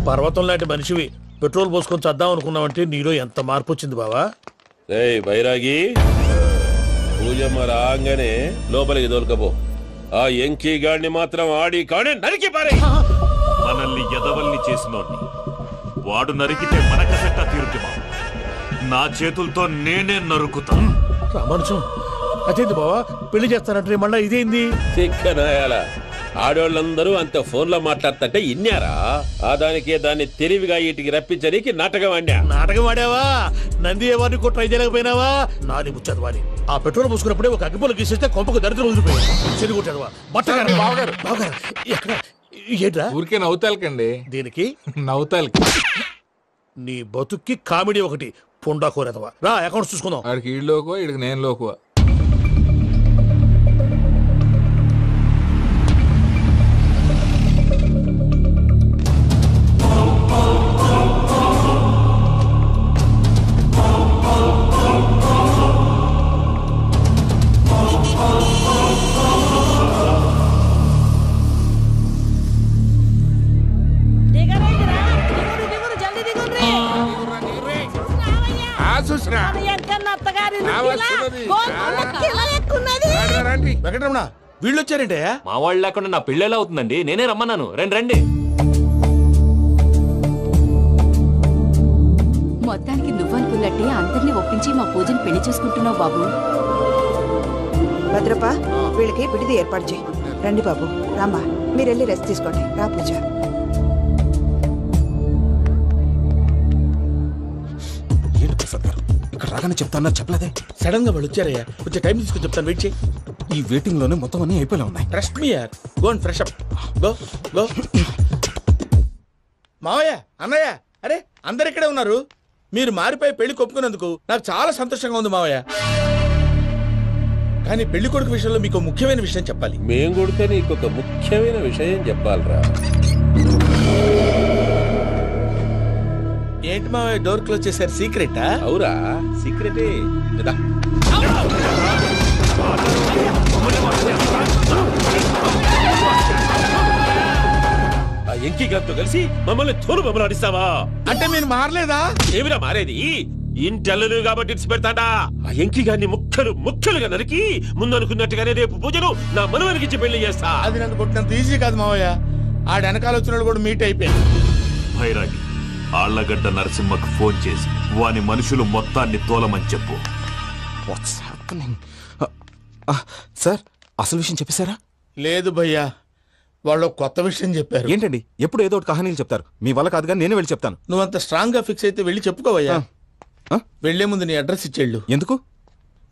పర్వతం లాంటి మనిషివి పెట్రోల్ పోసుకొని చద్దాం అనుకున్నావంటే నీలో ఎంత మార్పు వచ్చింది బావా. రేయ్ బైరాగి, పూజమ్మ రాగానే లోపలికి దొరకపో. ఆ ఎంకీ గాడిని మాత్రం ఆడి కాడే నరికి పారే. మనల్ని ఎదవల్ని చేసినోడ్ని వాడు నరికితే మనకసట్ట తీరుతుమా? నా చేతులతో నేనే నరుకుతా. రామానుజం అదేంది బావా, పెళ్లి చేస్తానంటే మళ్ళా ఇదేంది? తిక్కనాయాల ఆడోళ్ళందరూ అంత ఫోన్లో మాట్లాడుతుంటే ఇన్నారా? ఆ దానికే దాన్ని తెలివిగా వీటికి రప్పించడానికి నాటకం ఆడా. నాటకం ఆడావా? నంది ఎవరిని కూడా ట్రై చేయలేకపోయినావా? నాది ముచ్చదు వాడి. ఆ పెట్రోల్ పోసుకున్నప్పుడే ఒక అగ్గిపోలు గీసేస్తే కొంపకు దరిద్రం వదిలిపోయి చెరుగుంటాడువా. బట్టగారు బావగారు ఎక్కడ ఏంట్రా? ఊరికే నవ్వుతాలకండి. దీనికి నవ్వుతాలకి నీ బతుక్కి కామెడీ ఒకటి పుండా కోరేదవా. రా అకౌంట్స్ చూసుకుందాం. ఆడికి ఈడులోకువా, ఈడికి నేను లోకువా. వెంకటరమణ వీళ్ళు వచ్చారంటే మా వాళ్ళు లేకుండా నా పెళ్ళేలా అవుతుందండి? నేనే రమ్మన్నాను. రండి రండి. మొత్తానికి నువ్వనుకున్నట్టే అందరినీ ఒప్పించి మా పూజను పెళ్లి చేసుకుంటున్నావు బాబు. భద్రప వీళ్ళకి పిడిది ఏర్పాటు చేయి. రండి బాబు, రామ్మా మీరు వెళ్ళి రెస్ట్ తీసుకోండి. రా పూజ. ఇక్కడ రాగానే చెప్తాను చెప్పలేదే. సడన్ గా వాళ్ళు వచ్చారయ్యా, కొంచెం టైం తీసుకొని చెప్తాను, వెయిట్ చేయి. ఈ వెయిటింగ్ లోనే మొత్తం అన్ని అయిపోయి ఉన్నాయి. ట్రస్ట్ మీ యార్, go and fresh up. Go go. మావయ్య, అన్నయ్య, అరే అందరు ఇక్కడే ఉన్నారు. మీరు మారిపోయి పెళ్లి కొప్పుకున్నందుకు నాకు చాలా సంతోషంగా ఉంది మావయ్య. కానీ పెళ్లి కొడుకు విషయంలో మీకు ముఖ్యమైన విషయం చెప్పాలి. మేం కొడుకు నీకు ఒక ముఖ్యమైన విషయం చెప్పాలరా. ఏంటి మావయ్య డోర్ క్లోజ్ చేశారు? సీక్రెటా? అవురా, సీక్రెటే. ఆ ఎంకీ గారితో కలిసి మమ్మల్ని తోలు బొమ్మలాడిస్తావా? అంటే మీరు మారలేదా? ఏమిరా మారేది? ఇంటల్లు కాబట్టి ఇడిచి పెడతాడా? ఆ ఎంకీ గారిని ముక్కలుగా నరికి ముందు అనుకున్నట్టుగానే రేపు పూజను నా మనవనికిచ్చి పెళ్లి చేస్తా. అది నన్ను కొట్టినంత ఈజీ కాదు మావయ్య. ఆ వెనకాల వచ్చిన కూడా మీట్ అయిపోయాను. భైరాగి, ఆళ్లగడ్డ నరసింహకు ఫోన్ చేసి వాని మనుషులు మొత్తాన్ని తోలమని చెప్పు. సార్ అసలు విషయం చెప్పేశారా? లేదు భయ్యా, వాళ్ళు కొత్త విషయం చెప్పారు. ఏంటండి ఎప్పుడు ఏదో ఒకటి కహానీలు చెప్తారు. మీ వల్ల కాదుగా, నేనే వెళ్ళి చెప్తాను. నువ్వంత స్ట్రాంగ్ గా ఫిక్స్ అయితే వెళ్ళి చెప్పుకోవయ్యా. వెళ్లే ముందు నీ అడ్రస్ ఇచ్చేళ్ళు. ఎందుకు?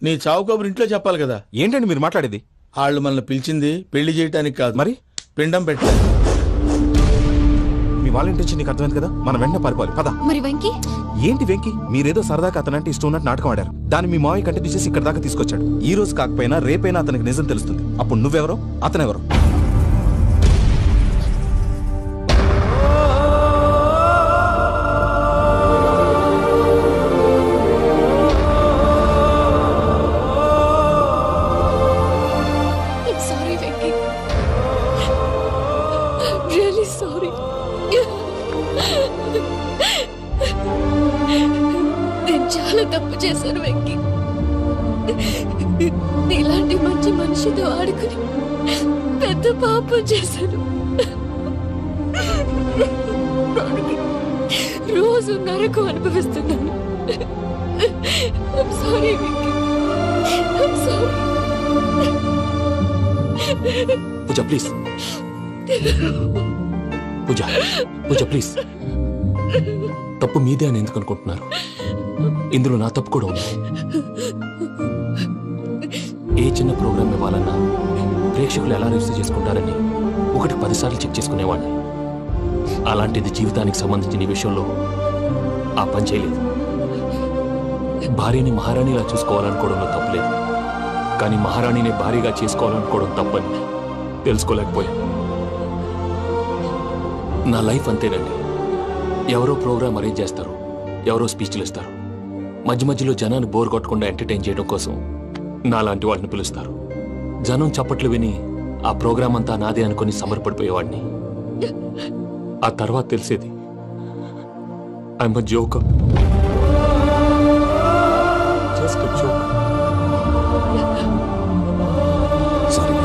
నీ చావు కబురు ఇంట్లో చెప్పాలి కదా. ఏంటండి మీరు మాట్లాడేది? వాళ్ళు మనల్ని పిలిచింది పెళ్లి చేయటానికి కాదు, మరి పిండం పెట్టాలి. మీ వాళ్ళ ఇంటి నీకు అర్థమైంది కదా, మనం వెంటనే పారిపోవాలి. పద. మరి వెంకీ? ఏంటి వెంకీ? మీరేదో సరదాగా అతనంటే ఇష్టం ఉన్నట్టు నాటకం ఆడారు. దాన్ని మీ మావయ్య కంటే తీసేసి ఇక్కడ దాకా తీసుకొచ్చాడు. ఈ రోజు కాకపోయినా రేపైనా అతనికి నిజం తెలుస్తుంది. అప్పుడు నువ్వెవరో అతనెవరో. నేను చాలా తప్పు చేశాను వెంకీ. నీలాంటి మంచి మనిషితో ఆడుకుని పెద్ద పాపం చేశాను. రోజు నరకం అనుభవిస్తున్నాను. Sorry Venky, sorry. Pooja please, Pooja please. తప్పు మీదే అని ఎందుకు అనుకుంటున్నారు? ఇందులో నా తప్పు కూడా ఉంది. ఏ చిన్న ప్రోగ్రామ్ ఇవ్వాలన్నా ప్రేక్షకులు ఎలా రిసీవ్ చేసుకుంటారని 1-10 సార్లు చెక్ చేసుకునేవాడిని. అలాంటిది జీవితానికి సంబంధించిన ఈ విషయంలో ఆ పని చేయలేదు. భార్యని మహారాణిలా చూసుకోవాలనుకోవడంలో తప్పులేదు, కానీ మహారాణిని భార్యగా చేసుకోవాలనుకోవడం తప్పని తెలుసుకోలేకపోయాను. నా లైఫ్ అంతేనండి. ఎవరో ప్రోగ్రామ్ అరేంజ్ చేస్తారు, ఎవరో స్పీచ్లు ఇస్తారు. మధ్య మధ్యలో జనాన్ని బోర్ కొట్టకుండా ఎంటర్టైన్ చేయడం కోసం నాలాంటి వాడిని పిలుస్తారు. జనం చప్పట్లు విని ఆ ప్రోగ్రామ్ అంతా నాదే అనుకుని సమర్పడిపోయేవాడిని. ఆ తర్వాత తెలిసేది I'm a joker. Just a joker. Sorry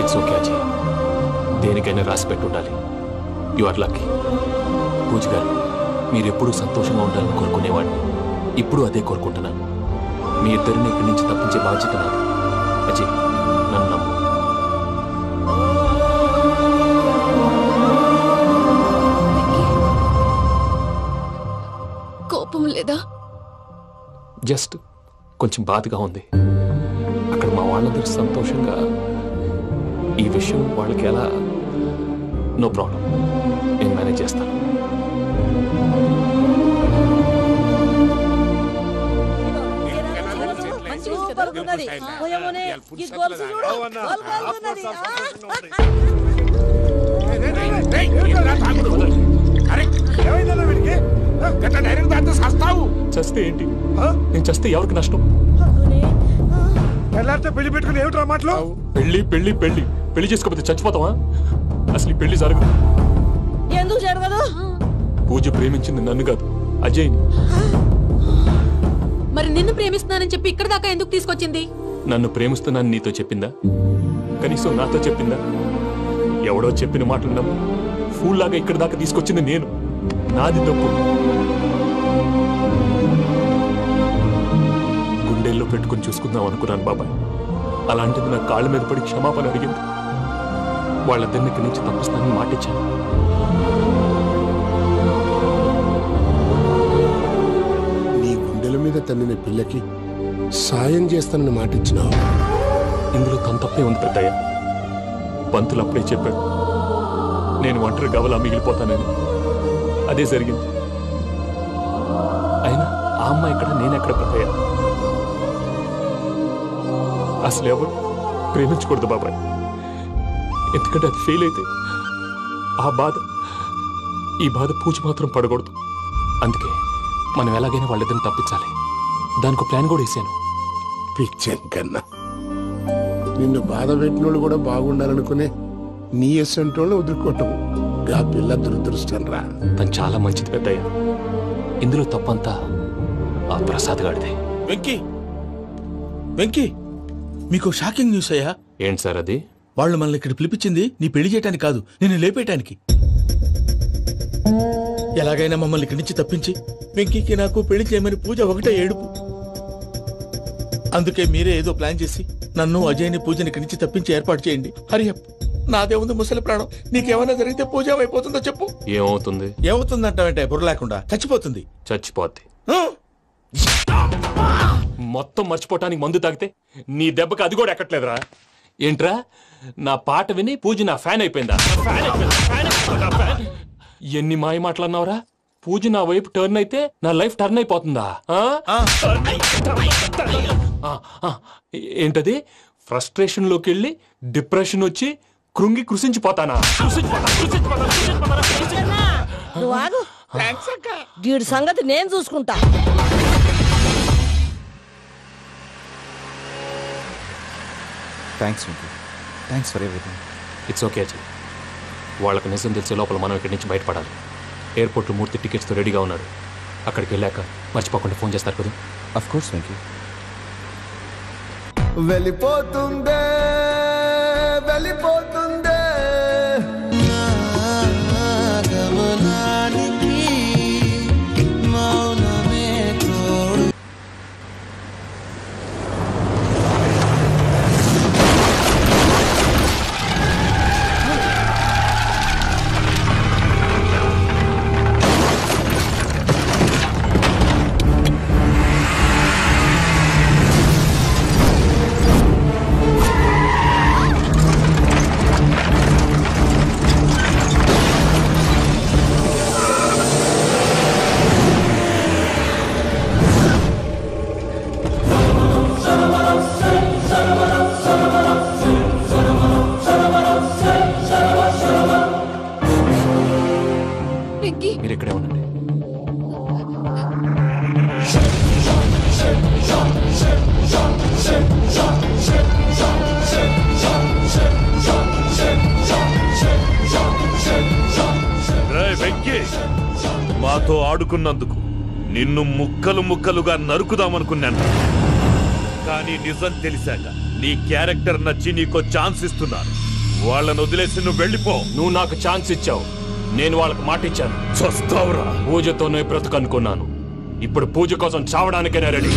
it's okay Ajay. దేనికైనా రాసి పెట్టి ఉండాలి. You are lucky. పూజ గారు, మీరు ఎప్పుడూ సంతోషంగా ఉండాలని కోరుకునేవాడిని. ఇప్పుడు అదే కోరుకుంటున్నాను. మీ ఇద్దరిని ఇక్కడి నుంచి తప్పించే బాధ్యత నాది. అజయ్, నన్ను నమ్ము. కోపం లేదా? జస్ట్ కొంచెం బాధగా ఉంది. అక్కడ మా వాళ్ళందరూ సంతోషంగా ఈ విషయం వాళ్ళకి ఎలా. నో ప్రాబ్లం, నేను మేనేజ్ చేస్తాను. చస్తే ఏంటి? నేను చస్తే ఎవరికి నష్టం? పెళ్లి పెట్టుకుని ఏమిట్రా మాటలు? పెళ్లి పెళ్లి పెళ్లి పెళ్లి చేసుకోకపోతే చచ్చిపోతావా? అసలు ఈ పెళ్లి జరగదు. ఎందుకు జరగదు? పూజ ప్రేమించింది నన్ను కాదు, అజయ్ని. మరి నిన్ను ప్రేమిస్తున్నానని చెప్పి ఇక్కడ దాకా ఎందుకు తీసుకొచ్చింది? నన్ను ప్రేమిస్తున్నాను నీతో చెప్పిందా? కనీసం నాతో చెప్పిందా? ఎవడో చెప్పిన మాటలు నమ్ము ఫూల్ లాగా ఇక్కడ దాకా తీసుకొచ్చింది నేను. నాది తప్పు. గుండెల్లో పెట్టుకుని చూసుకుందాం అనుకున్నాను బాబాయ్. అలాంటిది నా కాళ్ళ మీద పడి క్షమాపణ అడిగింది. వాళ్ళిద్దరిని ఇక్కడి నుంచి తప్పిస్తానని మాటిచ్చాను. నీ గుండెల మీద తన్నిన పిల్లకి సాయం చేస్తానని మాటిచ్చినావు. ఇందులో తన తప్పే ఉంది పెద్దయ్య. పంతులు అప్పుడే చెప్పాడు నేను ఒంటరి గవలా మిగిలిపోతానని. అదే జరిగింది. అయినా ఆ అమ్మాయి ఎక్కడ, నేనెక్కడ పెద్దయ్య? అసలు ఎవరు ప్రేమించకూడదు బాబాయ్. ఎందుకంటే అది ఫెయిల్ అయితే ఈ బాధ పూజ మాత్రం పడకూడదు. అందుకే మనం ఎలాగైనా వాళ్ళిద్దరిని తప్పించాలి. దానికి ప్లాన్ కూడా వేసాను. పిచ్చం కన్నా నిన్ను బాధ పెట్టినోళ్ళు కూడా బాగుండాలనుకునే నీ ఎస్సంటోళ్ళు వదులుకోవటం గా పిల్ల దురదృష్టం రా. తను చాలా మంచిది పెద్దయ్య. ఇందులో తప్పంతా ఆ ప్రసాద్ గాడిదే. వెంకీ, వెంకీ, మీకు షాకింగ్ న్యూస్ అయ్యా. ఏంటి సార్ అది? వాళ్ళు మనల్ని ఇక్కడ పిలిపించింది నీ పెళ్లి చేయడానికి కాదు, నిన్ను లేపేయటానికి. ఎలాగైనా మమ్మల్ని ఇక్కడి నుంచి తప్పించి వెంకీకి నాకు పెళ్లి చేయమని పూజ ఒకటే ఏడుపు. అందుకే మీరే ఏదో ప్లాన్ చేసి నన్ను అజయ్ని పూజని ఇక్కడి నుంచి తప్పించి ఏర్పాటు చేయండి. హరియప్, నాదే ఉంది ముసలి ప్రాణం. నీకేమైనా జరిగితే పూజ అయిపోతుందో చెప్పు. ఏమవుతుంది? ఏమవుతుందంటావంటే బుర్ర లేకుండా చచ్చిపోతుంది. చచ్చిపోద్ది. మొత్తం మర్చిపోవటానికి మందు తాగితే నీ దెబ్బకి అది కూడా ఎక్కట్లేదురా. ఏంట్రా, నా పాట విని పూజ నా ఫ్యాన్ అయిపోయిందా? ఎన్ని మాయ మాటలన్నావురా? పూజ నా వైపు టర్న్ అయితే నా లైఫ్ టర్న్ అయిపోతుందా? ఏంటది? ఫ్రస్ట్రేషన్ లోకి వెళ్ళి డిప్రెషన్ వచ్చి కృంగి కృషించిపోతానా? వీడి సంగతి నేను చూసుకుంటా. Thanks Venky, thanks for everything. It's okay Ajay. వాళ్ళకి నిజం తెలిసే లోపల మనం ఇక్కడి నుంచి బయటపడాలి. ఎయిర్పోర్ట్లో మూర్తి టికెట్స్తో రెడీగా ఉన్నాడు. అక్కడికి వెళ్ళాక మర్చిపోకుండా ఫోన్ చేస్తారు కదా. Of course Venky. వెళ్ళిపోతుందే వెళ్ళిపోతుందే గమనానికి మౌనమే తోడు. మీరు ఇక్కడే ఉండండి. రేయ్ వెంకీ, మాతో ఆడుకున్నందుకు నిన్ను ముక్కలు ముక్కలుగా నరుకుదామనుకున్నాను. కానీ నిజం తెలిసాక నీ క్యారెక్టర్ నచ్చి నీకో ఛాన్స్ ఇస్తున్నాను. వాళ్ళను వదిలేసి నువ్వు వెళ్ళిపో. నువ్వు నాకు ఛాన్స్ ఇచ్చావు, నేను వాళ్ళకి మాట ఇచ్చాను. చస్తావురా. పూజతోనే బ్రతుకనుకున్నాను, ఇప్పుడు పూజ కోసం చావడానికైనా రెడీ.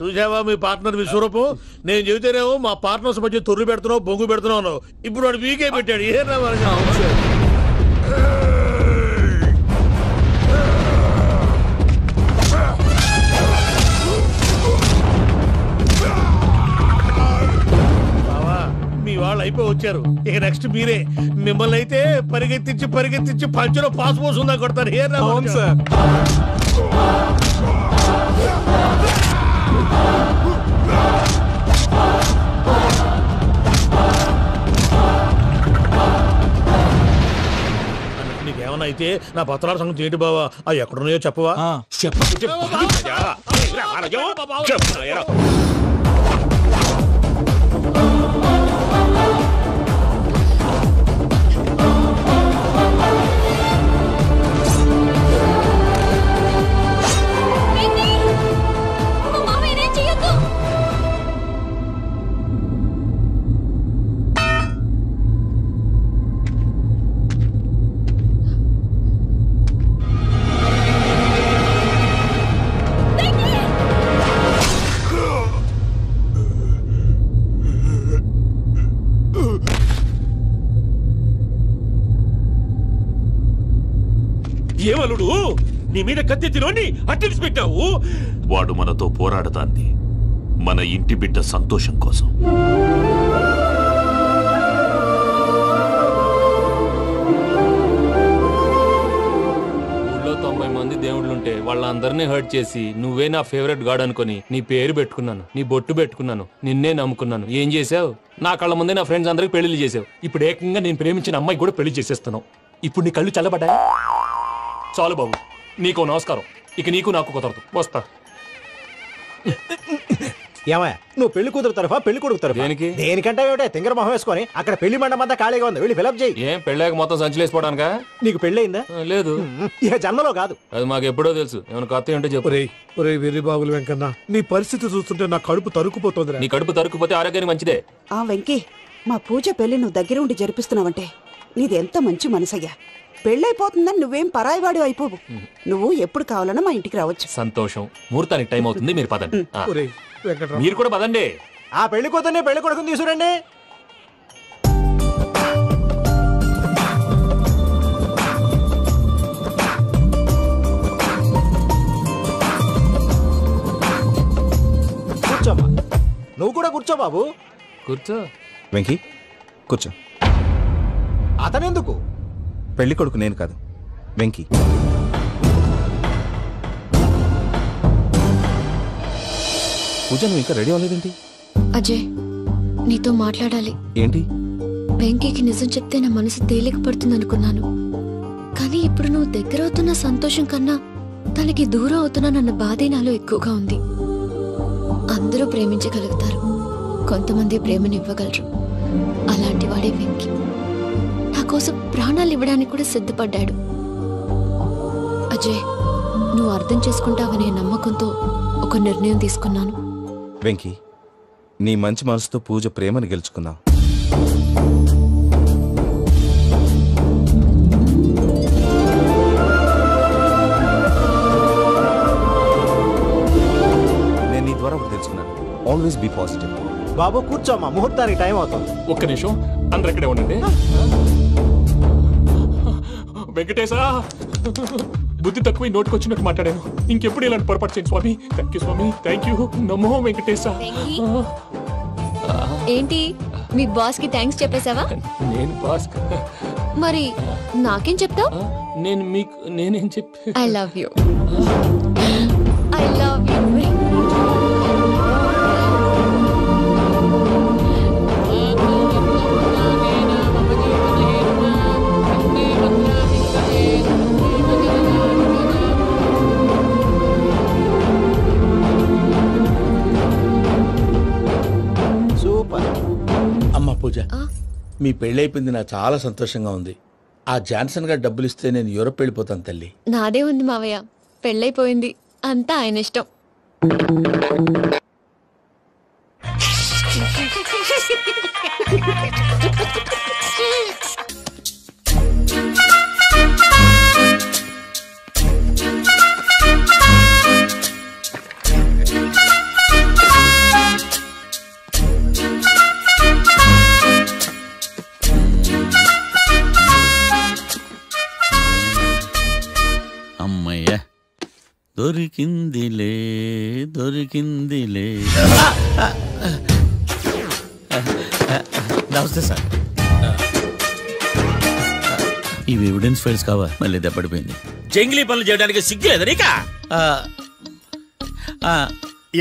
చూసావా మీ పార్ట్నర్ విశ్వరూపం? నేను చెబితేనేమో మా పార్ట్నర్స్ మధ్య తొర్రు పెడుతున్నావు, బొంగు పెడుతున్నావు. ఇప్పుడు వాడు వీకే పెట్టాడు. ఏ బావా, మీ వాళ్ళు అయిపోయి వచ్చారు. ఇక నెక్స్ట్ మీరే. మిమ్మల్ని అయితే పరిగెత్తించి పంచలో పాస్ పోసుందా కొడతారు. ఏ సార్ నీకేమన్నా అయితే నా పత్రాల సంగతి ఏంటి బావా? అవి ఎక్కడున్నాయో చెప్పవా? ఏమలుడు, నీ మీద కత్తెత్తిలోని అట్టెలిసి పెట్టావు. వాడు మనతో పోరాడతాన్ని మన ఇంటి బిడ్డ సంతోషం కోసం. ఊళ్ళో 90 మంది దేవుళ్ళుంటే వాళ్ళందరినీ హర్ట్ చేసి నువ్వే నా ఫేవరెట్ గాడ్ అనుకుని నీ పేరు పెట్టుకున్నాను, నీ బొట్టు పెట్టుకున్నాను, నిన్నే నమ్ముకున్నాను. ఏం చేసావు? నా కళ్ళ ముందే నా ఫ్రెండ్స్ అందరికి పెళ్లి చేసావు. ఇప్పుడు ఏకంగా నేను ప్రేమించిన అమ్మాయి కూడా పెళ్లి చేసేస్తున్నావు. ఇప్పుడు నీ కళ్ళు చల్లబడ్డాయా? చాలు బాబు, నీకో నమస్కారం. ఇక నీకు నాకు కుదరదు, వస్తా. ఏమయ్య, నువ్వు పెళ్లి కూతురు తరఫా పెళ్లి కొడుకు తరఫా? దేనికి? దేనికంటే ఏమిటే తింగర మొహం వేసుకొని అక్కడ పెళ్లి మండపం అంతా ఖాళీగా ఉంది, వెళ్ళి ఫిలప్ చేయి. ఏం పెళ్ళాక మొత్తం సంచలేసిపోవడానికా? నీకు పెళ్ళయిందా? లేదు. ఇక జన్మలో కాదు. అది మాకు ఎప్పుడో తెలుసు. ఏమైనా కొత్త ఉంటే చెప్పు. వెర్రి బాబులు వెంకన్న, నీ పరిస్థితి చూస్తుంటే నా కడుపు తరుక్కుపోతుంది. నీ కడుపు తరుక్కుపోతే ఆరోగ్యానికి మంచిదే. ఆ వెంకీ, మా పూజ పెళ్లి నువ్వు దగ్గర ఉండి జరిపిస్తున్నావంటే నీది ఎంత మంచి మనసయ్యా. పెళ్ళైపోతుందని నువ్వేం పరాయివాడు అయిపోవు. నువ్వు ఎప్పుడు కావాలన్నా మా ఇంటికి రావచ్చు. సంతోషం. ముహూర్తానికి టైం అవుతుంది, మీరు పదండి. మీరు కూడా పదండి. ఆ పెళ్లి కూతుర్ని పెళ్లి కొడుకుని తీసుకురండి. కూర్చోమ్మా. నువ్వు కూడా కూర్చో బాబు. కూర్చో. వెంకీ కూర్చో. అతనెందుకు? పెళ్లి కొడుకు నేను కాదు, వెంకీ. పూజ, నువ్వు ఇంకా రెడీ అవ్వలేదేంటి? అజయ్, నీతో మాట్లాడాలి. ఏంటి? వెంకీకి నిజం చెప్తే నా మనసు తేలిక పడుతుంది అనుకున్నాను. కానీ ఇప్పుడు నువ్వు దగ్గర అవుతున్న సంతోషం కన్నా తనకి దూరం అవుతున్నానన్న బాధే నాలో ఎక్కువగా ఉంది. అందరూ ప్రేమించగలుగుతారు, కొంతమంది ప్రేమనివ్వగలరు. అలాంటి వాడే వెంకీ. నా కోసం ప్రాణాలు ఇవ్వడానికి కూడా సిద్ధపడ్డాడు. అజయ్, నువ్వు అర్థం చేసుకుంటావనే నమ్మకంతో ఒక నిర్ణయం తీసుకున్నాను. వెంకీ, నీ మంచి మనసుతో పూజ ప్రేమను గెలుచుకుందాం. నేను నీ ద్వారా ఒకటి తెలుసుకున్నాను. Always be positive. బాబు కూర్చోమ్మా, ముహూర్తానికి టైం అవుతుంది. ఒక్క నిమిషం, అందరు ఇక్కడే ఉండండి. వెంకటేశా, బుద్ధి తక్కువ నోటికొచ్చినట్టు మాట్లాడాను. ఇంకెప్పుడు ఇలాంటి పొరపాటు చేయండి స్వామి. థ్యాంక్ యూ స్వామి, థ్యాంక్ యూ. నమో వెంకటేశ. ఏంటి మీ బాస్ కి థ్యాంక్స్ చెప్పేశావా? నేను బాస్ మరి నాకేం చెప్తావు? నేను మీకు నేనేం చెప్పి I love you. I love you. అమ్మ పూజ, మీ పెళ్ళైపోయింది, నాకు చాలా సంతోషంగా ఉంది. ఆ జాన్సన్ గారు డబ్బులు ఇస్తే నేను యూరోప్ వెళ్ళిపోతాను తల్లి. నాదే ఉంది మావయ్య, పెళ్ళైపోయింది, అంతా ఆయన ఇష్టం. అమ్మయ్య, దొరికిందిలే దొరికిందిలే. నమస్తే సార్. ఇవి ఎవిడెన్స్ ఫైల్స్ కావా? మళ్ళీ దెబ్బడిపోయింది. జంగిలీ పనులు చేయడానికి సిగ్గులేదు నీకా?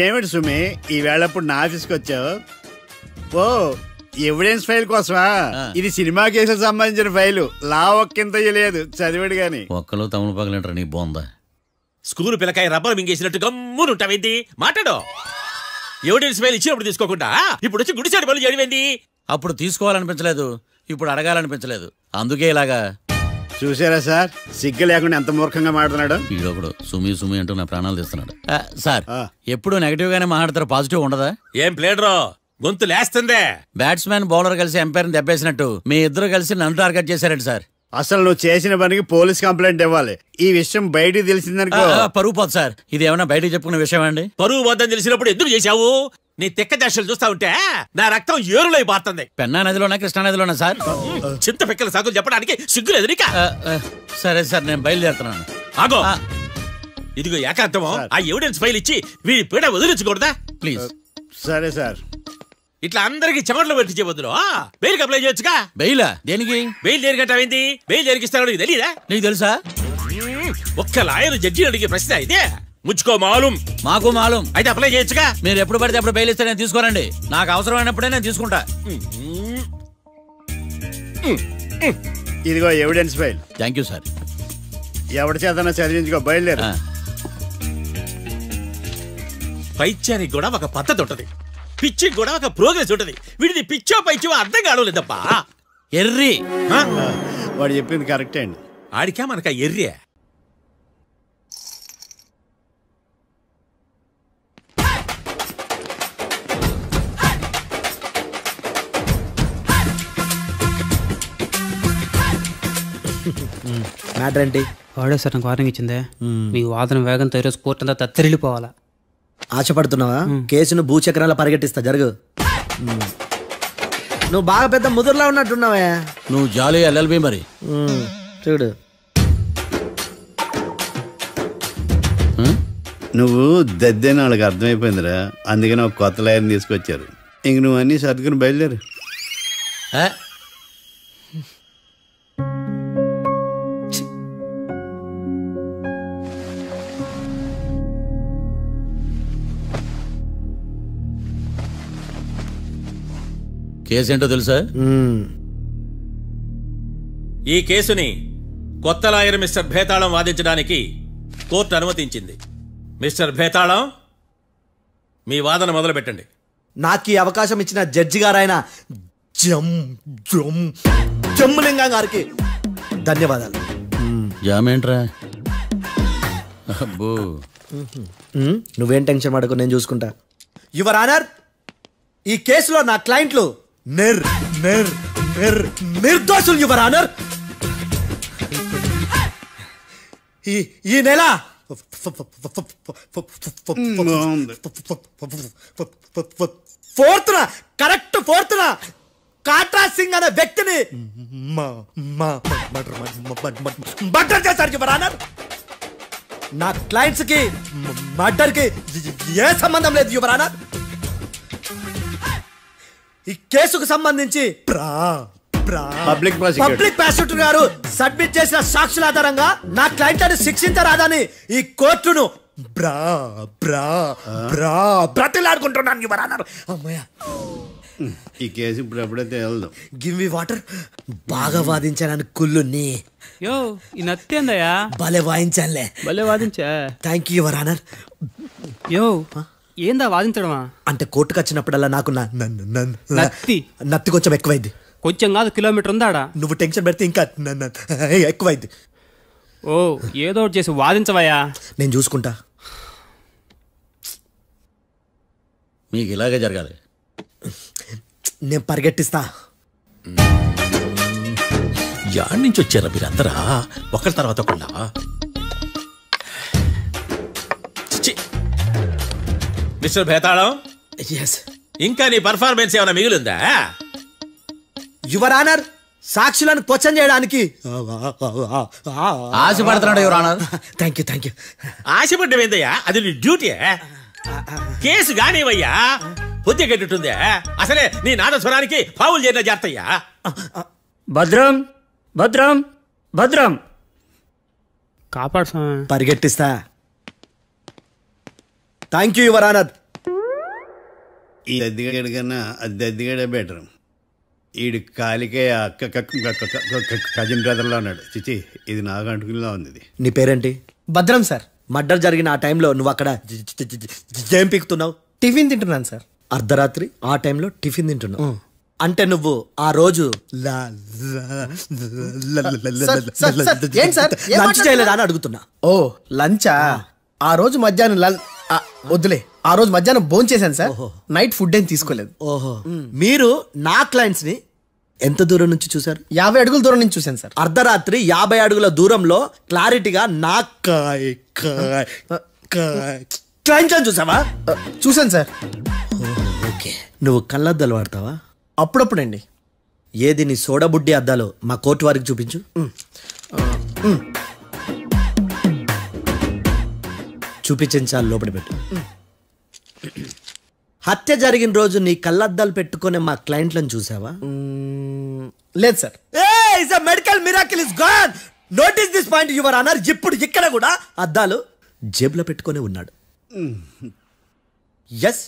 ఏమిటి సుమి, ఈ వేళప్పుడు నా ఆఫీస్కి వచ్చావు? ఓ, ఎవిడెన్స్ ఫైల్ కోసమా? ఇది సినిమా కేసులకు సంబంధించిన ఫైలు. లా ఒక్కింత లేదు, చదివాడు గాని. ఒక్కలో తమను పగలంటారు నీ బోందా. School పిల్లకాయ rubber మింగేసినట్టు గమ్మునుంటావేంది? మాట్లాడు. ఎవిడెన్స్ ఫైల్ ఇచ్చినప్పుడు తీసుకోకుండా ఇప్పుడు వచ్చి గుడిసాడు పనులు చేయడమేంది? అప్పుడు తీసుకోవాలనిపించలేదు, ఇప్పుడు అడగాలనిపించలేదు, అందుకే ఇలాగా. చూసారా సార్, సిగ్గు లేకుండా ఎంత మూర్ఖంగా మాట్లాడుతున్నాడు. ఈడొకడు సుమి సుమి అంటూ నా ప్రాణాలు తీస్తున్నాడు. సార్, ఎప్పుడు నెగటివ్ గానే మాట్లాడతారు, పాజిటివ్ ఉండదా? ఏం ప్లేడరో గొంతు లేస్తుందే. బ్యాట్స్మెన్ బౌలర్ కలిసి ఎంపైర్ని దెబ్బేసినట్టు మీ ఇద్దరు కలిసి నన్ను టార్గెట్ చేశారండి సార్. అసలు నువ్వు చేసిన పనికి పోలీస్ కంప్లైంట్ ఇవ్వాలి. ఈ విషయం బయటికి తెలిసిందనుకో పరువు పోదు సార్. ఇది ఏమన్నా బయటకు చెప్పుకునే విషయం అండి? పరువు వద్దని తెలిసినప్పుడు ఎందుకు చేశావు? నీ తెక్క దశలు చూస్తా ఉంటే నా రక్తం ఏరులై పారుతుంది. పెన్నా నదిలోనా కృష్ణా నదిలోనా సార్? చింత పిక్కల సాగులు చెప్పడానికి సిగ్గులేదు నీకా? సరే సార్, నేను బయలుదేరుతున్నాను. ఆగో, ఇదిగో ఏకాంతమో ఆ ఎవిడెన్స్ ఫైల్ ఇచ్చి వీడి పీడ వదిలించకూడదా? ప్లీజ్. సరే సార్. ఇట్లా అందరికి చెమటలు పెట్టించే బదులు బెయిల్కి అప్లై చేయొచ్చుగా. బెయిలా? దేనికి? బెయిల్ దేనికంటావేంది? బెయిల్ దేనికిస్తానో నీకు తెలియదా? నీకు తెలుసా? ఒక్క లాయర్ జడ్జి అడిగే ప్రశ్న అయితే ముచ్చుకో మాలూం. మాకు మాలూం. అయితే అప్లై చేయొచ్చుగా. మీరు ఎప్పుడు పడితే అప్పుడు బెయిల్ ఇస్తే నేను తీసుకోరండి. నాకు అవసరమైనప్పుడే నేను తీసుకుంటా. ఇదిగో evidence file. Thank you sir. ఎవరి చేతనా చదివించుకో, బయలుదేరు. పైత్యానికి కూడా ఒక పద్ధతి ఉంటది, పిచ్చికి కూడా ఒక ప్రోగ్రెస్ ఉంటది. వీడిది పిచ్చో పైచో అర్థం కావలేదప్పా. ఎర్రి. వాడు చెప్పింది కరెక్టే అండి. ఆడికా మనక ఎర్రి. మ్యాటర్ ఏంటి? వాడే సార్ నాకు వార్నింగ్ ఇచ్చిందే. మీ వాదన వేగంతో ఈరోజు కోర్టు అంతా తత్తరిల్లిపోవాలా. ఆశపడుతున్నావా? కేసును భూచక్రాల పరిగెట్టిస్తా, జరుగు. నువ్వు బాగా పెద్ద ముదురులా ఉన్నట్టున్నావే. నువ్వు జాలి ఎల్ఎల్బి మరి. చూడు, నువ్వు దద్దేని వాళ్ళకి అర్థమైపోయిందిరా, అందుకని ఒక కొత్త లాయర్ని తీసుకొచ్చారు. ఇంక నువ్వు అన్నీ సర్దుకుని బయలుదేరు. కేసేంటో తెలుసా? ఈ కేసుని కొత్త లాయర్ మిస్టర్ భేతాళం వాదించడానికి కోర్టు అనుమతించింది. మిస్టర్ భేతాళం, మీ వాదన మొదలు పెట్టండి. నాకు ఈ అవకాశం ఇచ్చిన జడ్జి గారైన జమ్ములింగం గారికి ధన్యవాదాలు. జామేంట్రా? నువ్వేం టెన్షన్ పడకు, నేను చూసుకుంటా. యువర్ ఆనర్, ఈ కేసులో నా క్లయింట్లు నిర్దోషులు యువర్ ఆనర్. ఈ నెల 4th correct 4th Katra Singh అనే వ్యక్తిని మర్డర్ చేశారు యువర్ ఆనర్. నా క్లయింట్స్ కి మర్డర్ కి ఏ సంబంధం లేదు యువర్ ఆనర్. ఈ కేసుకు సంబంధించి పబ్లిక్ ప్రాసిక్యూటర్ గారు సబ్మిట్ చేసిన సాక్షుల ఆధారంగా నా క్లయింట్ అని శిక్షించరాదని ఈ కోర్టును బ్రతిలాడుకుంటున్నాను యువర్ ఆనర్. అమ్మయ్య, ఈ కేసు ఇప్పుడు ఎప్పుడైతే వెళ్దాం. Give me water. బాగా వాదించాను కుళ్ళుని. యో ఈ నత్తేందయ్యా, భలే వాయించానులే. భలే వాదించా. Thank you your honour. యో ఏందా వాదించడమా? అంటే కోర్టుకు వచ్చినప్పుడల్లా నాకు నత్తి కొంచెం ఎక్కువైంది. కొంచెం కాదు, కిలోమీటర్ ఉందాడా. నువ్వు టెన్షన్ పెడితే ఇంకా ఎక్కువైంది. ఓ ఏదో ఒకటి చేసి వాదించవయ్యా. నేను చూసుకుంటా. మీకు ఇలాగే జరగాలి. నేను పరిగెట్టిస్తా. యాడ్ నుంచి వచ్చారా మీరందరా ఒకరి తర్వాత ఒకళ్ళ? మిస్టర్ భేతాళం, ఇంకా నీ పర్ఫార్మెన్స్ ఏమైనా మిగిలిందా? యువర్ ఆనర్, సాక్షులను క్వశ్చన్ చేయడానికి ఆశపడుతున్నాడు యువర్ ఆనర్. Thank you. ఆశపడ్డమేందయ్యా, అది నీ డ్యూటీ. కేసు గానివయ్యా, బుద్ధి గట్టుందే. అసలే నీ నాదస్వరానికి పావులు చేరిన జాతయ్యా. భద్రం భద్రం భద్రం కాపాడు. పరిగెట్టిస్తా. Thank you your honour. ఈ అద్దెగాడి కన్నా అద్దెగాడే బెటర్. ఈడు కాలికే కజిన్ బ్రదర్లో అన్నాడు. చిచి, ఇది నాకు అంటుకునిలా ఉంది. నీ పేరేంటి? భద్రం సార్. మర్డర్ జరిగిన ఆ టైంలో నువ్వు అక్కడ ఏం పీకుతున్నావు? టిఫిన్ తింటున్నాను సార్. అర్ధరాత్రి ఆ టైంలో టిఫిన్ తింటున్నావు అంటే నువ్వు ఆ రోజు లంచ్ చేయలేదా అని అడుగుతున్నా. ఓ లంచా? ఆ రోజు మధ్యాహ్నం వద్దులే, ఆ రోజు మధ్యాహ్నం భోంచేశాను సార్. నైట్ ఫుడ్ ఏం తీసుకోలేదు. ఓహో, మీరు నా క్లయింట్స్ ని ఎంత దూరం నుంచి చూసారు? 50 అడుగుల దూరం నుంచి చూశాను సార్. అర్ధరాత్రి 50 అడుగుల దూరంలో క్లారిటీగా నా క్లయింట్స్ అని చూసావా? చూశాను సార్. ఓకే, నువ్వు కళ్ళద్దాలు వాడతావా? అప్పుడప్పుడండి. ఏది నీ సోడబుడ్డి అద్దాలు మా కోర్టు వారికి చూపించు. చూపించాలి, లోపల పెట్టు. హత్య జరిగిన రోజు నీ కళ్ళద్దాలు పెట్టుకునే మా క్లయింట్లను చూసావా? లేదు sir. Medical miracle is gone. Notice this point your honour. ఇప్పుడు ఇక్కడ కూడా అద్దాలు జేబులో పెట్టుకొని ఉన్నాడు. ఎస్,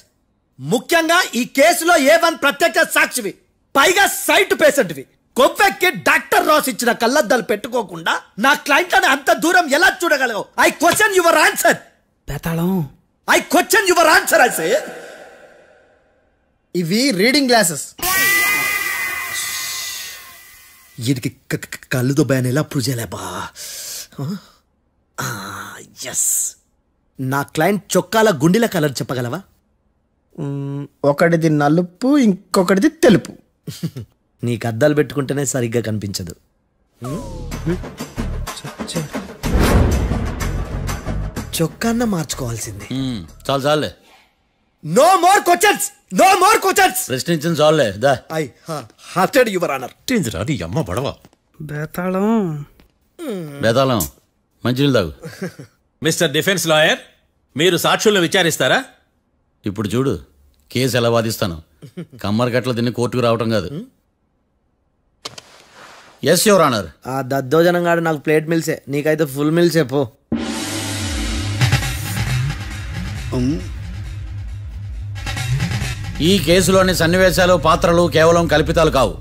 ముఖ్యంగా ఈ కేసులో A1 ప్రత్యక్ష సాక్షివి, పైగా సైట్ పేషెంట్వి. కొవ్వెక్కి డాక్టర్ రాస్ ఇచ్చిన కళ్ళద్దాలు పెట్టుకోకుండా నా క్లయింట్లను అంత దూరం ఎలా చూడగలవు? I question your answer. I question your answer. I say ఇవి రీడింగ్ గ్లాసెస్. వీటికి కళ్ళుతో భయాన్ని ఎలా ప్రూవ్ చేయలేబా? ఎస్, నా క్లయింట్ చొక్కాల గుండెల కలర్ చెప్పగలవా? ఒకటిది నలుపు, ఇంకొకటిది తెలుపు. నీకు అద్దాలు పెట్టుకుంటేనే సరిగ్గా కనిపించదు. చొక్కాన్న మార్చుకోవాల్సింది. చాలు చాలే. No more questions, no more questions. ప్రశ్నించిన చాలులే. దా ఐ హార్టెడ్ యువర్ ఆనర్. నీ అమ్మ పడవ. బేతాళం, మంచినీళ్ళు తాగు. మిస్టర్ డిఫెన్స్ లాయర్, మీరు సాక్షులను విచారిస్తారా? ఇప్పుడు చూడు కేసు ఎలా వాదిస్తాను. కమ్మరి గట్ల తిని కోర్టుకు రావటం కాదు. Yes your honour. ఆ దద్దోజనం గాడు నాకు ప్లేట్ మిల్సే, నీకైతే ఫుల్ మిల్సే. పో. ఈ కేసులోని సన్నివేశాలు, పాత్రలు కేవలం కల్పితాలు కావు.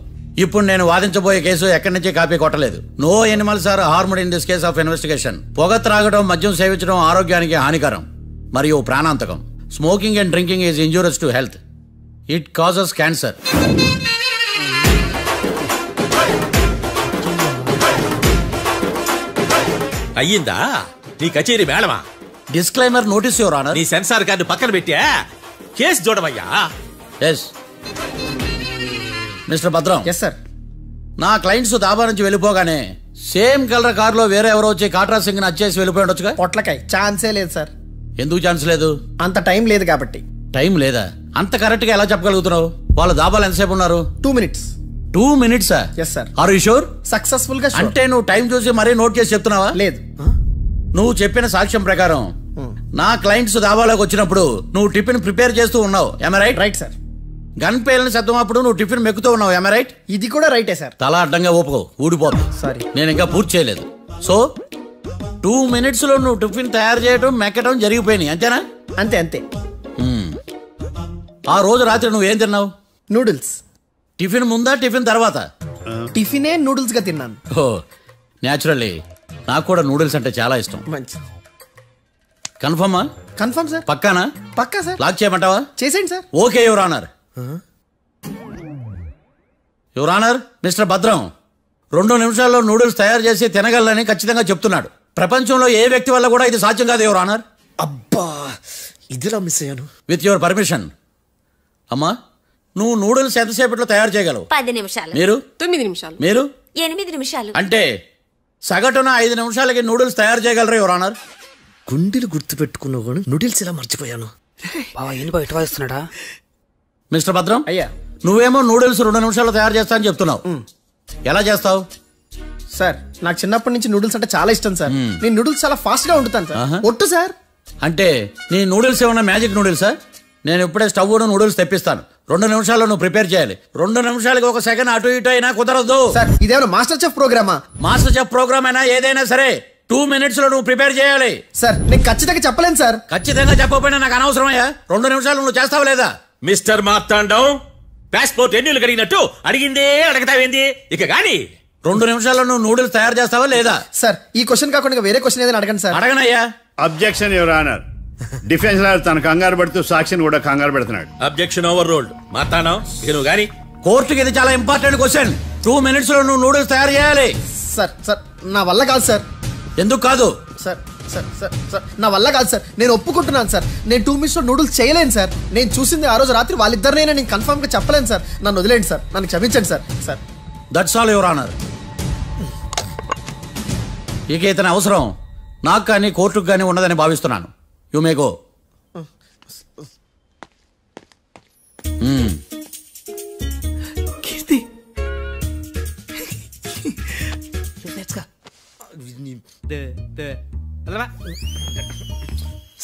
ఇప్పుడు నేను వాదించబోయే కేసు ఎక్కడి నుంచి కాపీ కొట్టలేదు. No animals are harmed in this case of investigation. పొగ త్రాగడం, మద్యం సేవించడం ఆరోగ్యానికి హానికరం మరియు ప్రాణాంతకం. Smoking and drinking is injurious to health. It causes cancer. అయ్యిందా? నీ కచేరీ మేడమా? Disclaimer notice your honour. నీ సెన్సార్ కార్డు పక్కన పెట్టా కేసు చూడవయ్యా. Yes mister Bhadram. Yes sir. నా క్లయింట్స్ దాబా నుంచి వెళ్ళిపోగానే సేమ్ కలర్ కారులో వేరే ఎవరో వచ్చి కాట్రా సింగ్ వచ్చేసి వెళ్ళిపోయి ఉండొచ్చుగా. పొట్లకాయ ఛాన్సే లేదు సార్. ఎందుకు ఛాన్స్ లేదు? అంత టైం లేదు కాబట్టి. టైం లేదా? అంత కరెక్ట్ గా ఎలా చెప్పగలుగుతున్నావు? వాళ్ళ దాబాలు ఎంతసేపు ఉన్నారు? 2 minutes. 2 minutes? Yes sir. Are you sure? Successful గా. అంటే నువ్వు టైం చూసి మరీ నోట్ చేసి చెప్తున్నావా? లేదు. నువ్వు చెప్పిన సాక్ష్యం ప్రకారం నా క్లయింట్స్ దాబాలోకి వచ్చినప్పుడు నువ్వు టిఫిన్ ప్రిపేర్ చేస్తూ ఉన్నావు. am I right? Right sir. Gun పేలిన శబ్దం అప్పుడు నువ్వు టిఫిన్ మెక్కుతూ ఉన్నావు. am I right? ఇది కూడా రైటే సార్. తల అడ్డంగా ఊపుకో, ఊడిపోతుంది. సారీ, నేను ఇంకా పూర్తి చేయలేదు. సో 2 minutes లో నువ్వు టిఫిన్ తయారు చేయడం మెక్కడం జరిగిపోయినాయి, అంతేనా? అంతే అంతే. ఆ రోజు రాత్రి నువ్వేం తిన్నావు? నూడిల్స్. టిఫిన్ ముందా టిఫిన్ తర్వాత? టిఫినే నూడిల్స్ గా తిన్నాను. ఓ న్యాచురల్లీ నాకు కూడా నూడిల్స్ అంటే చాలా ఇష్టం. మంచి. కన్ఫర్మా? Confirm sir. పక్కానా? పక్కా సార్. లాక్ చేయమంటావా? చేసేయండి sir. Okay your honour. Your honour, mister Bhadram 2 నిమిషాల్లో నూడిల్స్ తయారు చేసి తినగలని ఖచ్చితంగా చెప్తున్నాడు. ప్రపంచంలో ఏ వ్యక్తి వల్ల కూడా ఇది సాధ్యం కాదు యువర్ ఆనర్. అబ్బా, ఇదిలా మిస్ అయ్యాను. With your permission. అమ్మా, నువ్వు నూడిల్స్ ఎంతసేపట్లో తయారు చేయగలవు? 10 నిమిషాలు. మీరు? 9 నిమిషాలు. మీరు? 8 నిమిషాలు. అంటే సగటున 5 నిమిషాలకి నూడిల్స్ తయారు చేయగలరు యువర్ ఆనర్. గుండెలు గుర్తు పెట్టుకున్నావు కానీ నూడిల్స్ ఇలా మర్చిపోయాను. మిస్టర్ భద్రం, అయ్యా, నువ్వేమో నూడిల్స్ 2 నిమిషాల్లో తయారు చేస్తా అని చెప్తున్నావు. ఎలా చేస్తావు? సార్, నాకు చిన్నప్పటి నుంచి నూడిల్స్ అంటే చాలా ఇష్టం సార్. నేను నూడిల్స్ చాలా ఫాస్ట్ గా వండుతాను సార్. ఒట్టు సార్. అంటే నీ నూడిల్స్ ఏమన్నా మ్యాజిక్ నూడిల్సా? నేను ఇప్పుడే స్టవ్ నూడిల్స్ తెప్పిస్తాను. 2 నిమిషాల్లో నువ్వు ప్రిపేర్ చేయాలి. 2 నిమిషాలకి 1 సెకండ్ అటు ఇటు అయినా కుదరదు సార్. ఇదేమన్నా మాస్టర్ చెఫ్ ప్రోగ్రామా? మాస్టర్ చెఫ్ ప్రోగ్రామ్ అయినా ఏదైనా సరే 2 minutes లో నువ్వు ప్రిపేర్ చేయాలి. సార్, నేను ఖచ్చితంగా చెప్పలేను సార్. ఖచ్చితంగా చెప్పకపోయినా నాకు అనవసరమయ్యా. 2 నిమిషాలు నువ్వు చేస్తావు లేదా? మిస్టర్ మార్తాండం, పాస్పోర్ట్ ఎన్నిలు కడిగినట్టు అడిగిందే అడగతావేంది? ఇక గాని 2 నిమిషాల్లో నువ్వు నూడిల్స్ తయారు చేస్తావా లేదా? సార్, ఈ క్వశ్చన్ కాకుండా వేరే క్వశ్చన్ ఏదైనా అడగండి సార్. అడగనయ్యా. Objection your honour. Defence lawyer తన కంగారు పడుతూ సాక్షిని కూడా కంగారు పెడుతున్నాడు. Objection over ruled. మార్తాండం, ఇక నువ్వు గాని. కోర్టుకి ఇది చాలా ఇంపార్టెంట్ క్వశ్చన్. 2 minutes లో నువ్వు నూడిల్స్ తయారు చేయాలి. సార్ సార్, నా వల్ల కాదు సార్. ఎందుకు కాదు? సార్ సార్ సార్ సార్, నా వల్ల కాదు సార్. నేను ఒప్పుకుంటున్నాను సార్. నేను 2 minutes లో నూడిల్స్ చేయలేను సార్. నేను చూసింది ఆ రోజు రాత్రి వాళ్ళిద్దరినైనా నేను కన్ఫర్మ్ గా చెప్పలేను సార్. నన్ను వదిలేండి సార్. నన్ను క్షమించండి sir. Sir, that's all your honour. ఇక ఇతని అవసరం నాకు కానీ కోర్టుకు కానీ ఉండదని భావిస్తున్నాను. You may go.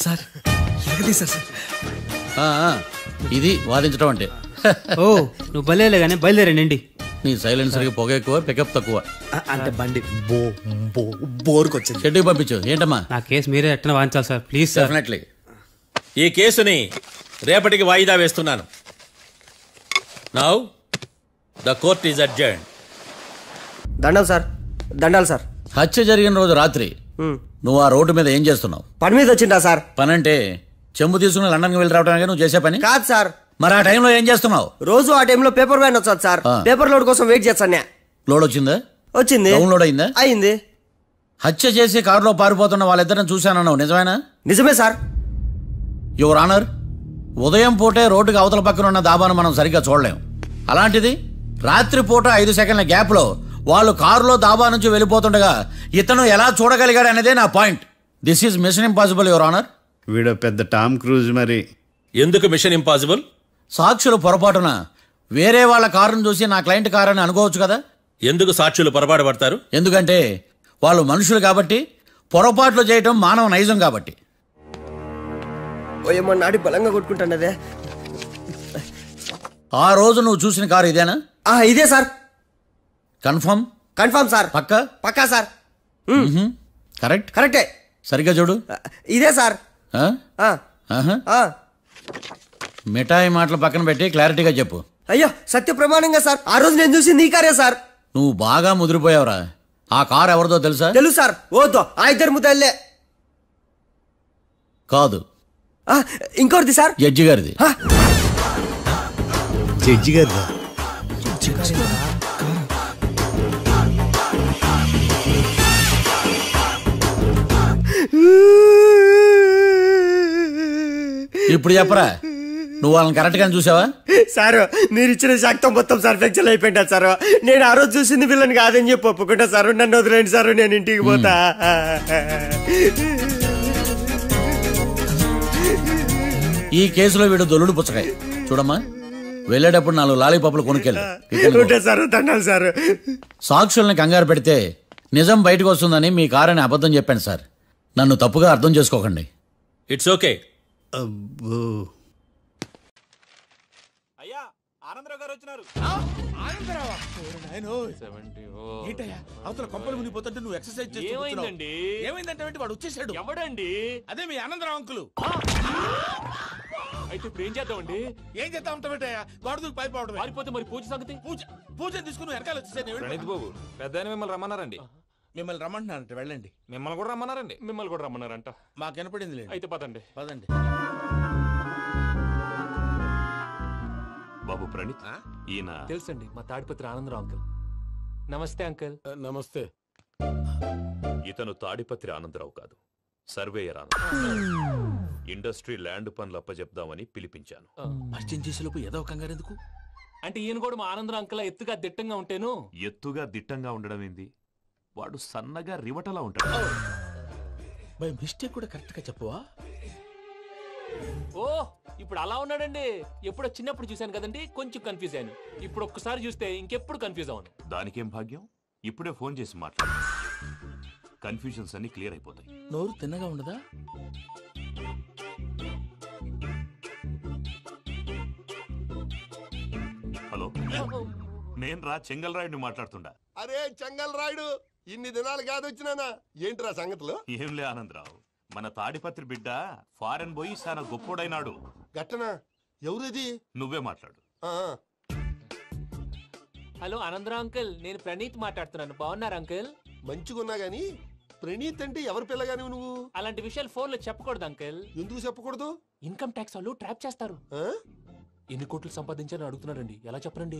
సార్, ఇది వాదించడం అంటే. ఓ, నువ్వు బయలుదేరలే కానీ బయలుదేరండి. నీ సైలెన్సర్కి పొగ ఎక్కువ, పికప్ తక్కువ. అంటే బండి బోర్కి వచ్చింది. షెడ్యూల్ పంపించు. ఏంటమ్మా? నా కేసు మీరే ఎట్టన వాయించాలి సార్, ప్లీజ్ సార్. డెఫినెట్లీ. ఈ కేసుని రేపటికి వాయిదా వేస్తున్నాను. Now the court is adjourned. దండాలు సార్, దండాలు సార్. హత్య జరిగిన రోజు రాత్రి నువ్వు ఆ రోడ్డు మీద ఏం చేస్తున్నావు? పని మీద వచ్చిందా సార్? పని అంటే చెంబు తీసుకుని లండన్కి వెళ్ళి రావడానికి నువ్వు చేసే పని కాదు సార్. మరి ఆ టైంలో ఏం చేస్తున్నావు? రోజు ఆ టైంలో పేపర్ వ్యాన్ వచ్చాది సార్. పేపర్ లోడ్ కోసం వెయిట్ చేస్తాను. లోడ్ వచ్చిందా? వచ్చింది. డౌన్లోడ్ అయిందా? అయింది. హత్య చేసి కారులో పారిపోతున్న వాళ్ళిద్దరిని చూశానన్నావు, నిజమేనా? నిజమే సార్. యువర్ ఆనర్, ఉదయం పూటే రోడ్డుకి అవతల పక్కన ఉన్న దాబాను మనం సరిగ్గా చూడలేం. అలాంటిది రాత్రి పూట 5 సెకండ్ల గ్యాప్ లో వాళ్ళు కారులో దాబా నుంచి వెళ్ళిపోతుండగా ఇతను ఎలా చూడగలిగాడు అనేదే నా point. This is mission impossible your honour. వీడు పెద్ద టామ్ క్రూజ్. మరి ఎందుకు మిషన్ ఇంపాసిబుల్? సాక్షులు పొరపాటున వేరే వాళ్ళ కారును చూసి నా క్లయింట్ కారు అని అనుకోవచ్చు కదా. ఎందుకు సాక్షులు పొరపాటు పడతారు? ఎందుకంటే వాళ్ళు మనుషులు కాబట్టి, పొరపాట్లు చేయటం మానవ నైజం కాబట్టి. నాడి బలంగా కొట్టుకుంటానదే. ఆ రోజు నువ్వు చూసిన కారు ఇదేనా? ఇదే సార్. కన్ఫర్మ్? Confirm sir. పక్కా? పక్కా సార్. కరెక్ట్? కరెక్టే. సరిగ్గా చూడు. ఇదే సార్. మిఠాయి మాటలు పక్కన పెట్టి క్లారిటీగా చెప్పు. అయ్యో, సత్య ప్రమాణంగా సార్, ఆ రోజు నేను చూసింది ఈ కారే సార్. నువ్వు బాగా ముదిరిపోయావురా. ఆ కారు ఎవరిదో తెలుసా? తెలుసు సార్. ఓతో ఆ ఇద్దరు ముద్దల్లే. కాదు, ఇంకోటిది సార్. జడ్జి గారిది. జడ్జి గారిదా? ఇప్పుడు చెప్పరా, నువ్వు వాళ్ళని కరెక్ట్ గా చూసావా? సార్ మీరు ఇచ్చిన శాక్తం మొత్తం సార్ ఫ్రాక్చర్ అయిపోయింటా సార్. నేను ఆ రోజు చూసింది వీళ్ళని కాదని చెప్పి ఒప్పుకుంటా సార్. నన్ను వదిలేండి సార్, నేను ఇంటికి పోతా. ఈ కేసులో వీడు దొల్లుడు పుచ్చకాయ. చూడమ్మా, వెళ్ళేటప్పుడు 4 లాలీపాపులు కొనుక్కెళ్ళు సార్. దండాలి సార్. సాక్షుల్ని కంగారు పెడితే నిజం బయటకు వస్తుందని మీ కారని అబద్ధం చెప్పాను సార్. నన్ను తప్పుగా అర్థం చేసుకోకండి. It's okay. అవతల కొంపలు మునిగిపోతుంటే నువ్వు ఎక్సర్సైజ్ చేస్తుంటే ఏమైందంటే వాడు వచ్చేసాడు. ఎవడండి? అదే మీ ఆనందరావు అంకులు. అయితే ఇప్పుడు ఏం చేద్దామండి? ఏం చేద్దాం ఉంటావేటయ్యా, గొడవకు పైపోవడం. పారిపోతే మరి పూజ సంగతి? పూజ తీసుకుని వెనకాల వచ్చేసాను. ప్రణీత్ బాబు, పెద్ద మిమ్మల్ని రమ్మన్నారండి. మిమ్మల్ని రమ్మంటున్నారంట, వెళ్ళండి. మిమ్మల్ని కూడా రమ్మన్నారండి. మిమ్మల్ని కూడా రమ్మన్నారంట. మాకు వినపడింది లేదు. అయితే పదండి. పదండి. బాబు ప్రణీత్, ఈయన తెలుసండి, మా తాడిపత్రి ఆనందరావు అంకుల్. నమస్తే అంకుల్. నమస్తే. ఇతను తాడిపత్రి ఆనందరావు కాదు, సర్వేయర్ ఆనందరావు. ఇండస్ట్రీ ల్యాండ్ పనులు అప్పచెప్దామని పిలిపించాను. పరిచయం చేసేలోపు ఏదో కంగారు ఎందుకు? అంటే ఈయన కూడా మా ఆనందరావు అంకుల్ ఎత్తుగా దిట్టంగా ఉంటాను. ఎత్తుగా దిట్టంగా ఉండడం ఏంది, వాడు సన్నగా రివటలా ఉంటాడు. బై మిస్టేక్ కూడా కరెక్ట్ గా చెప్పవా? ఓ, ఇప్పుడు అలా ఉన్నాడండి. ఎప్పుడో చిన్నప్పుడు చూశాను కదండి, కొంచెం కన్ఫ్యూజ్ అయ్యాను. ఇప్పుడు ఒక్కసారి చూస్తే ఇంకెప్పుడు కన్ఫ్యూజ్ అవును. దానికేం భాగ్యం, ఇప్పుడే ఫోన్ చేసి మాట్లాడు. కన్ఫ్యూజన్స్ అన్ని క్లియర్ అయిపోతాయి. నోరు తిన్నగా ఉండదా? హలో, నేను రా చెంగల్ రాయుడిని మాట్లాడుతుండా. అరే చెంగల్ రాయుడు, ఇన్ని దినాలు కాదు వచ్చినానా? ఏంట్రా సంగతులు? ఏంలే ఆనందరావు, మన తాడిపత్రి బిడ్డ ఫారెన్ పోయి చాలా గొప్పోడైనాడు. గట్టనా? ఎవరిది? నువ్వే మాట్లాడు. హలో ఆనందరావు అంకుల్, నేను ప్రణీత్ మాట్లాడుతున్నాను. బాగున్నారు అంకుల్? మంచిగున్నా గాని ప్రణీత్ అంటే ఎవరి పిల్లగాని నువ్వు? అలాంటి విషయాలు ఫోన్ లో చెప్పకూడదు అంకుల్. ఎందుకు చెప్పకూడదు? ఇన్కమ్ ట్యాక్స్ వాళ్ళు ట్రాప్ చేస్తారు. ఎన్ని కోట్లు సంపాదించాలని అడుగుతున్నారండి. ఎలా చెప్పరండి?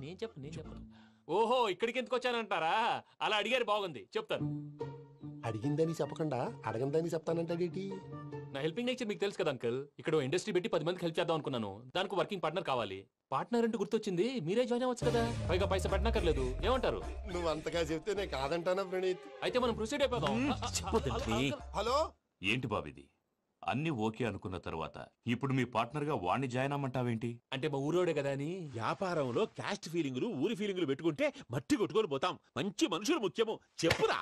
నేను చెప్పను. ఓహో, ఇక్కడికి ఎందుకు వచ్చానంటారా? అలా అడిగారు, బాగుంది, చెప్తాను. అడిగిందని చెప్పకుండా అడగందని చెప్తానంటాడేటి? నా హెల్పింగ్ నేచర్ మీకు తెలుసు కదా అంకుల్. ఇక్కడ ఇండస్ట్రీ పెట్టి 10 మందికి హెల్ప్ చేద్దాం అనుకున్నాను. దానికి వర్కింగ్ పార్ట్నర్ కావాలి. పార్ట్నర్ అంటే గుర్తొచ్చింది, మీరే జాయిన్ అవ్వచ్చు కదా. పైగా పైసా పెట్టనక్కర్లేదు. ఏమంటారు? నువ్వు అంతగా చెప్తేనే కాదంటానా ప్రణీత్? అయితే మనం ప్రొసీడ్ అయిపోదాం. హలో, ఏంటి బాబిది? అన్ని ఓకే అనుకున్న తర్వాత ఇప్పుడు మీ పార్ట్నర్ గా వాణ్ణి జాయిన్ అమ్మంటావేంటి? అంటే మా ఊరోడే కదా అని. వ్యాపారంలో క్యాస్ట్ ఫీలింగులు, ఊరి ఫీలింగులు పెట్టుకుంటే మట్టి కొట్టుకొని పోతాం. మంచి మనుషులు ముఖ్యము, చెప్పురా.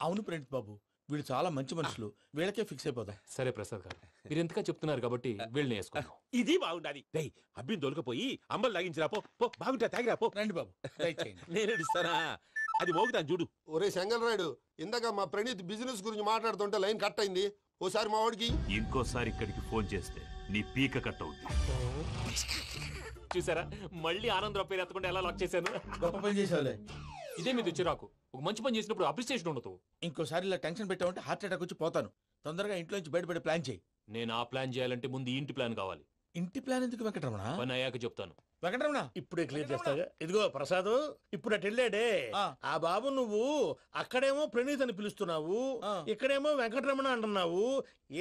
అవును ప్రణీత్ బాబు, వీళ్ళు చాలా మంచి మనుషులు. వీళ్ళకే ఫిక్స్ అయిపోతాం. సరే ప్రసాద్ గారు, మీరు ఎంతగా చెప్తున్నారు కాబట్టి వీళ్ళని వేసుకున్నాం. ఇది బాగుండాలి. డై అబ్బిని దొలకపోయి అంబలు లాగించిరా పో. బాగుంటా, తాగిరా పో. రండి బాబు, నేను ఇస్తానా? అది మోగుతాను చూడు. ఒరే చెంగల్ రాయుడు, ఇందాక మా ప్రణీత్ బిజినెస్ గురించి మాట్లాడుతుంటే లైన్ కట్ అయింది. ఓసారి మా వాడికి ఇంకోసారి ఇక్కడికి ఫోన్ చేస్తే నీ పీక కట్ అవుతుంది. చూసారా, మళ్ళీ ఆనందరావు పేరు ఎత్తకుండా ఎలా లాక్ చేశాను. గొప్ప పని చేసావులే. ఇదే మీద చిరాకు. ఒక మంచి పని చేసినప్పుడు అప్రిసియేషన్ ఉండదు. ఇంకోసారి ఇలా టెన్షన్ పెట్టామంటే హార్ట్ అటాక్ వచ్చి పోతాను. తొందరగా ఇంట్లో నుంచి బయటపడే ప్లాన్ చేయి. నేను ఆ ప్లాన్ చేయాలంటే ముందు ఇంటి ప్లాన్ కావాలి. ఇంటి ప్లాన్ ఎందుకు వెంకటరమణ? పని అయ్యాక చెప్తాను. వెంకటరమణ ఇప్పుడే క్లియర్ చేస్తాగా. ఇదిగో ప్రసాద్, ఇప్పుడు అటు వెళ్ళాడే ఆ బాబు, నువ్వు అక్కడేమో ప్రణీత్ అని పిలుస్తున్నావు, ఇక్కడేమో వెంకటరమణ అంటున్నావు.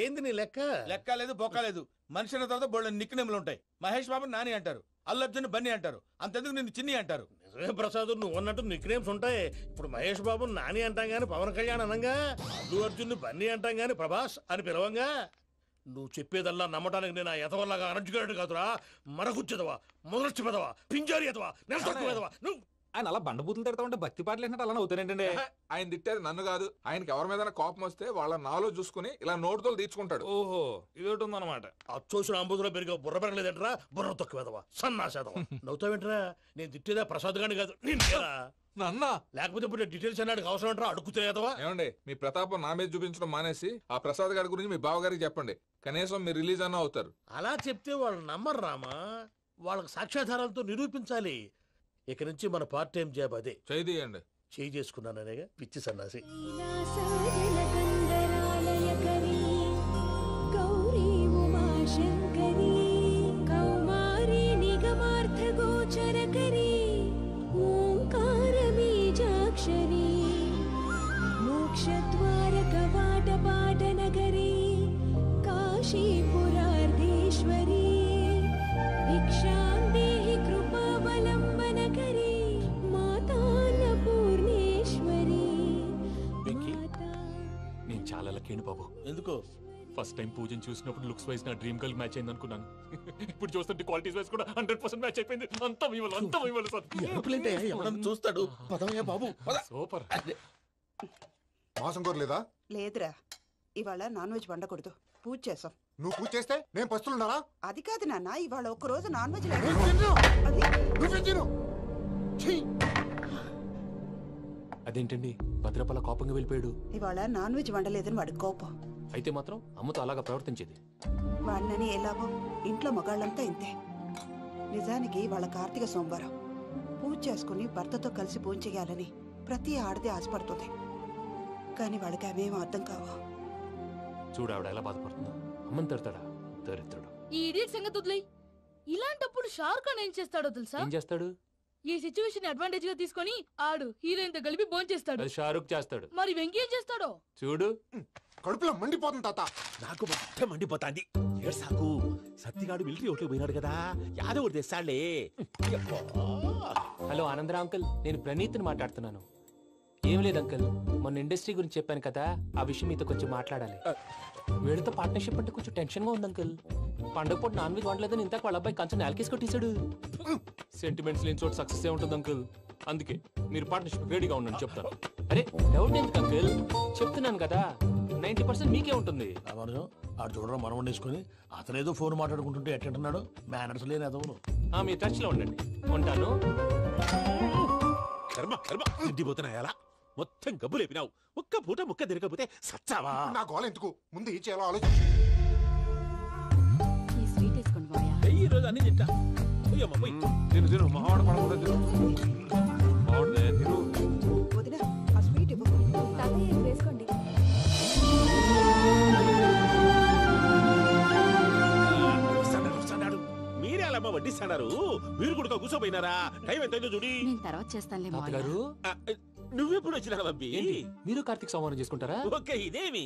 ఏంది నీ లెక్క? లెక్క లేదు, బొక్క లేదు. మనిషి అన్న తర్వాత బోళ్ళ నిక్ నేమ్లు ఉంటాయి. మహేష్ బాబు నాని అంటారు, అల్లు అర్జున్ బన్నీ అంటారు, అంతెందుకు నిన్ను చిన్ని అంటారు. నిజమే ప్రసాద్, నువ్వు అన్నట్టు నిక్ నేమ్స్ ఉంటాయి. ఇప్పుడు మహేష్ బాబు నాని అంటాం గాని పవన్ కళ్యాణ్ అనంగా, అల్లు అర్జున్ బన్నీ అంటాం గాని ప్రభాస్ అని పిలవంగా. నువ్వు చెప్పేదల్లా నమ్మటానికి నేను ఆ ఎతవల్లాగా అనర్జుకేటెడ్ కాదురా. మరగుచ్చదవా, మొదలచ్చి పెదవా, పింజారి ఎదవా, నెలసొక్కుదవా. నువ్వు ఆయన అలా బండబూతులు తిడతా ఉంటే భక్తి పాటలు ఏంటంటే అలా అవుతానంటే. ఆయన తిట్టేది నన్ను కాదు, ఆయనకి ఎవరి మీద కోపం వస్తే వాళ్ళ నాలో చూసుకుని ఇలా నోటుతో తీర్చుకుంటాడు. ఓహో, ఇదొకటి ఉందన్నమాట. అచ్చోసిన అంబుధులో పెరిగే బుర్ర పెరగలేదంటరా, బుర్ర తొక్కువేదవా, సన్నాసేదవా. నవ్వుతావేంటరా? నేను తిట్టేదా ప్రసాద్ గాని కాదు, నిన్నేరా. నన్నా? లేకపోతే ఇప్పుడు డీటెయిల్స్ అన్నాడు అవసరం అంటారా? అడుగుతాయేదవా. ఏమండి, మీ ప్రతాపం నా మీద చూపించడం మానేసి ఆ ప్రసాద్ గారి గురించి మీ బావగారికి చెప్పండి. కనీసం మీరు రిలీజ్ అన్న అవుతారు. అలా చెప్తే వాళ్ళు నమ్మరు రామా. వాళ్ళకి సాక్ష్యాధారాలతో నిరూపించాలి. ఇక నుంచి మన పార్ట్ టైం జాబ్ అదే. చేయండి. చేయి చేసుకున్నాననేగా పిచ్చి సన్నాసి. मोक्षद्वारकवाटपाटनगरे काशीपुरार्धे सर्वेश्वरी भिक्षां देहि कृपावलम्बनकरी माता अन्नपूर्णेश्वरी నేను చాలా లక్కీ బాబు. ఎందుకో? ఫస్ట్ టైం పూజను చూసినప్పుడు లుక్స్ వైజ్ నా డ్రీమ్ గర్ల్ మ్యాచ్ అయింది అనుకున్నాను. ఇప్పుడు చూస్తుంటే క్వాలిటీస్ వైజ్ కూడా 100% మ్యాచ్ అయిపోయింది. అంతా మీ వల్ల సార్. ఎప్పుడంటే ఎవడన్నా చూస్తాడు. పదవయ్యా బాబు. సూపర్. మాసం కోరలేదా? లేదురా, ఇవాళ నాన్ వెజ్ వండకూడదు, పూజ చేసాం. నువ్వు పూజ చేస్తే నేను పస్తులున్నారా? అది కాదు నాన్న, ఇవాళ ఒక్క రోజు నాన్ వెజ్ అదేంటండి భద్రపల కోపంగా వెళ్ళిపోయాడు? ఇవాళ నాన్ వెజ్ వండలేదని వాడి కోపం. అయితే మాత్రం అమ్మతో అలాగా ప్రవర్తించేది. వాడినని ఎలాగో ఇంట్లో మగాళ్ళంతా ఇంతే. నిజానికి వాళ్ళ కార్తీక సోమవారం పూజ చేసుకుని భర్తతో కలిసి పూజ చేయాలని ప్రతి ఆడది ఆశపడుతుంది. కానీ వాళ్ళకి అవేం అర్థం కావు. చూడు ఆవిడ ఎలా బాధపడుతుందో. అమ్మని తిడతాడా? దరిద్రుడు. ఈ ఇడియట్ సంగతి వదిలేయ్. ఇలాంటప్పుడు షారుఖ్ ఖాన్ ఏం చేస్తాడో తెలుసా? ఏం చేస్తాడు? ఈ సిచ్యువేషన్ అడ్వాంటేజ్ గా తీసుకొని ఆడు హీరోయిన్ తో కలిపి బోన్ చేస్తాడు. అది షారుఖ్ చేస్తాడు. మరి వెంకీ ఏం చేస్తాడో చూడు. కడుపులో మండిపోతుంది తాత. నాకు మొత్తం మండిపోతాంది. ఏడ్సాకు. సత్తిగాడు మిలిటరీ ఓట్లకు పోయినాడు కదా, యాదవ్ ఒకటి తెస్తాడులే. హలో ఆనందరా అంకుల్, నేను ప్రణీత్ని మాట్లాడుతున్నాను. ఏం లేదు అంకుల్, మొన్న ఇండస్ట్రీ గురించి చెప్పాను కదా, ఆ విషయం మీతో కొంచెం మాట్లాడాలి. వీడితో పార్ట్నర్షిప్ అంటే కొంచెం టెన్షన్ గా ఉంది అంకుల్. పండుగ పూట నాన్ వెజ్ వండలేదని ఇంతకు వాళ్ళ అబ్బాయి కంచెం నేలకేసి కొట్టేశాడు. సెంటిమెంట్స్ లేని చోట సక్సెస్ ఏ ఉంటుంది అంకుల్. అందుకే మీరు పార్ట్నర్షిప్ రెడీగా ఉండండి చెప్తాను. అరే డౌట్ ఎందుకు అంకుల్, చెప్తున్నాను కదా 90% మీకే ఉంటుంది. ఆడు చూడడం మనం వండేసుకుని అతనేదో ఫోన్ మాట్లాడుకుంటుంటే ఎట్టంటున్నాడు. మేనర్స్ లేని అదవును. మీ టచ్ లో ఉండండి. ఉంటాను. కర్మ కర్మ తిండిపోతున్నా ఎలా మొత్తం గబ్బు లేపినావు. ఒక్క పూట ముక్క తిరగకపోతే సచ్చావా? నా గోల ఎందుకు, ముందు ఈ చేయాలో ఆలోచించు. ఈ రోజు అన్ని తింటా. తిను తిను మావాడు పడకుండా తిను. మావాడు తిను. వదిన ఆ స్వీట్ ఇవ్వు. వేసుకోండి. మీరే అలా వడ్డిస్తాడారు. మీరు కూడా కూర్చోపోయినారా? టైం ఎంతైందో చూడి. తర్వాత చేస్తానులే తాతగారు. నువ్వెప్పుడు వచ్చినా అబ్బి? మీరు కార్తీక సంహారం చేసుకుంటారా? ఓకే, ఇదేమి